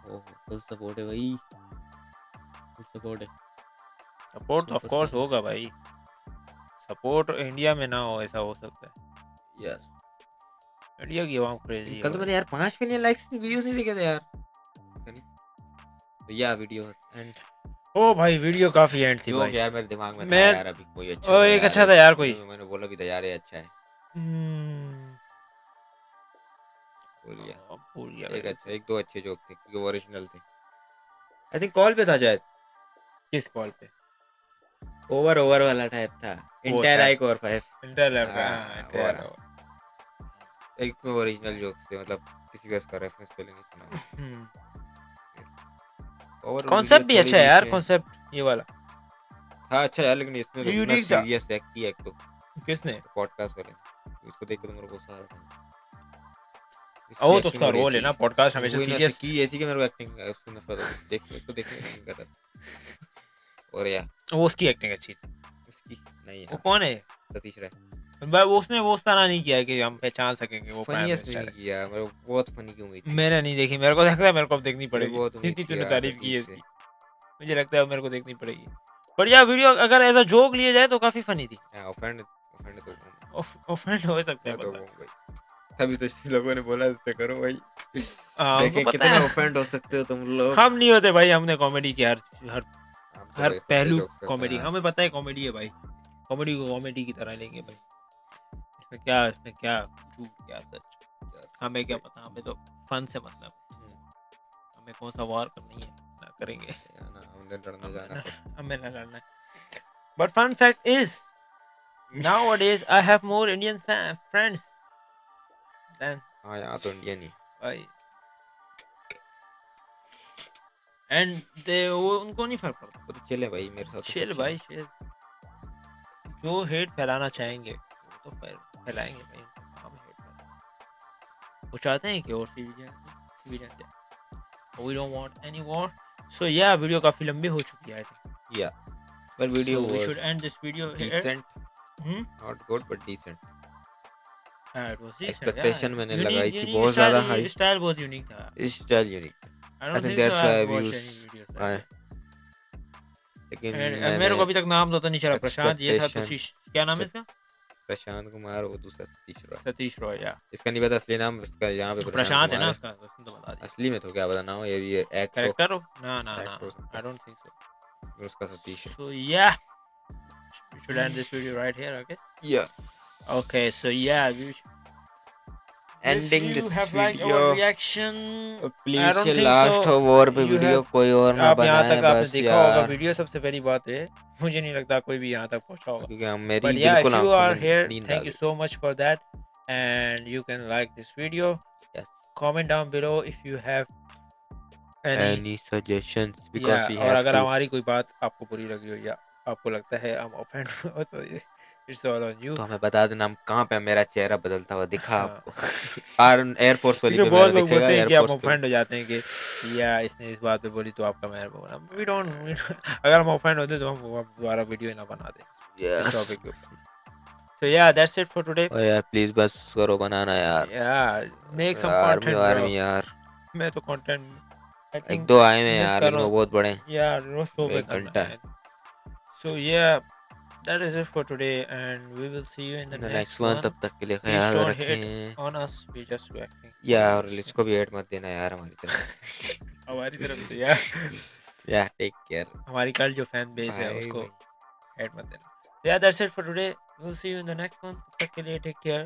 ओह फुल सपोर्ट है भाई, फुल सपोर्ट है। सपोर्ट ऑफ कोर्स होगा भाई। सपोर्ट इंडिया में ना हो ऐसा हो सकता है। यस इंडिया की आवाम क्रेजी है कल तो भाई। मैंने यार 5 मिलियन लाइक्स वीडियोस नहीं देखे थे यार पता नहीं। तो या वीडियो एंड ओ भाई वीडियो काफी एंड थी जो भाई। यार मेरे दिमाग में था मैं यार अभी कोई अच्छा ओ था एक यार अच्छा था यार कोई। मैंने बोला भी था यार ये अच्छा है हम्म, बोल लिया भूल गया एक भाई। अच्छा एक दो अच्छे जोक थे क्योंकि वो ओरिजिनल थे आई थिंक कॉल पे था शायद किस कॉल पे? ओवर ओवर वाला टाइप था वो इंटायर शायद आई कोर 5 इंटरलैब का। हाँ हाँ, वो इंटरलैब वाला। का। एक में ओरिजिनल जोक्स थे मतलब किसी का इसका रेफरेंस पहले नहीं सुना ओवर वीडियो कॉन्सेप्ट भी थोड़ी अच्छा है बीच यार में ये वाला। था अच्छा यार लेकिन इसमें तो इतना यूनिक था। सीरियस एक्ट किया एक तो किसने? पॉडकास्ट वाले इसको देख के तो मेरे को गुस्सा आ रहा था वो इसकी तो एक्टिंग उसका बड़ी रोल है अच्छी ना पॉडकास्ट हमेशा वही ना सीरियस। की ऐसी कि मेरे को एक्टिंग उसकी नफरत होती देखने उसको देखने का नहीं कर रहा था और यार वो उसकी एक्टिंग अच्छी थी। उसकी नहीं वो यार कौन है सतीश राय भाई? उसने वो उस तरह नहीं किया कि हम पहचान सकेंगे वो प्राइम फनीएस्ट मिनिस्टर नहीं है। किया मेरे को बहुत फनी की उम्मीद थी मैंने नहीं देखी, मेरे को लगता है मेरे को अब देखनी मेरे को पड़ेगी बहुत उम्मीद जितनी थी तूने यार तारीफ की है सतीश से इसकी। मुझे लगता है अब मेरे को देखनी पड़ेगी। पर यार वीडियो अगर एज अ जोक लिए जाए तो काफी फनी थी। ऑफेंड ऑफेंड तो हूँ ऑफेंड हो सकता है मैं तो बंदा। हूँ भाई अभी तो लोगों ने बोला इस पे करो भाई हमको देखें पता कितने है ऑफेंड हो सकते हो तुम लोग हम नहीं होते भाई, हमने कॉमेडी की हर हर हम तो हर भाई फटे पहलू जोक्स करते हैं कॉमेडी, यार हमें पता है कॉमेडी है भाई। कॉमेडी को कॉमेडी की तरह लेंगे भाई। इसमें क्या झूठ क्या सच, हमें क्या पता, हमें तो फन से मतलब है। हमें कौन सा वार करनी है ना करेंगे। हमने लड़ने जाना फिर हमें ना लड़ना है। But fun fact is nowadays I have more Indian friends than हाँ यहाँ तो इंडियन ही भाई। एंड दे वो उनको नहीं फर्क पड़ता। वो तो चले भाई मेरे साथ तो शेर सब भाई चले शेर जो हेट फैलाना चाहेंगे वो तो फैलाएंगे भाई। उनका काम है हेट फैलाना। वो चाहते हैं कि और सीवीजन we don't want any war. So yeah, video काफी लंबी हो चुकी है I think. या पर video So we was should end this video here. Decent Hmm? Not good but decent It was decent. Expectation Yeah. मैंने Unique, लगाई थी unique बहुत style, ज्यादा हाई style बहुत unique था। Style unique I I don't think think so. That's I why have watched views any videos like आए that. लेकिन मेरे मैंने को अभी तक नाम तो नहीं चला। प्रशांत ये था Expectation- तुषिश, क्या नाम है इसका? प्रशांत कुमार वो दूसरा सतीश रॉय सतीश रॉय या इसका नहीं पता असली नाम इसका यहाँ पे प्रशांत है कुमार ना उसका, उसने तो बता दिया। असली में तो क्या पता ना हो ये एक्ट हो कैरेक्टर हो ना ना ना, Act हो सकता I है। don't think so. फिर उसका सतीश है So yeah, we should end this video right here. Okay. या Okay. So yeah, Ending if you this have liked our video, reaction, I please don't ये think लास्ट so. हो और पे You video have- कोई और ना आप यहाँ बनाए तक आपने बस देखा होगा यार वीडियो, सबसे पहली बात है मुझे नहीं लगता कोई भी यहाँ तक पहुँचा होगा। क्योंकि हम मेरी But yeah, if बिल्कुल you आंखों are में here, नींद आ thank you गई so much for that, and you can like this video. Yes. Comment down below if you have any. any suggestions Yeah, because we और have अगर to हमारी कोई बात आपको बुरी लगी हो या आपको लगता है हम ऑफेंड हो तो इट्स ऑल ऑन यू। तो हमें बता देना हम कहाँ पे मेरा चेहरा बदलता हुआ दिखा हाँ। आपको एयरफोर्स वाली क्योंकि पे बहुत मेरा लोग दिखेगा बोलते हैं कि आप एयरफोर्स पे ऑफेंड हो जाते हैं कि या इसने इस बात पे बोली तो आपका मेहर बोला। वी डोंट अगर हम ऑफेंड होते तो हम दोबारा वीडियो ना बना दे इस Yes. टॉपिक के ऊपर। So yeah, that's it for today. और यार प्लीज बस करो बनाना यार Yeah, make some army content bro. Army यार मैं तो कंटेंट I एक think दो आए हैं miss यार कर लेकिन रहा वो हूँ। बहुत बड़े हैं यार रोज शो पे एक करना घंटा है। So yeah, that is it for today and we will see you in the next next one one. तब तक के लिए Please ख्याल don't रखें hate on us, we just reacting. यार इसको भी ऐड मत देना यार हमारी तरफ हमारी तरफ से यार या टेक केयर हमारी कल जो फैन बेस है Bye. उसको ऐड मत देना। So yeah, that's it for today. We'll see you in the next one. तब तक के लिए take care.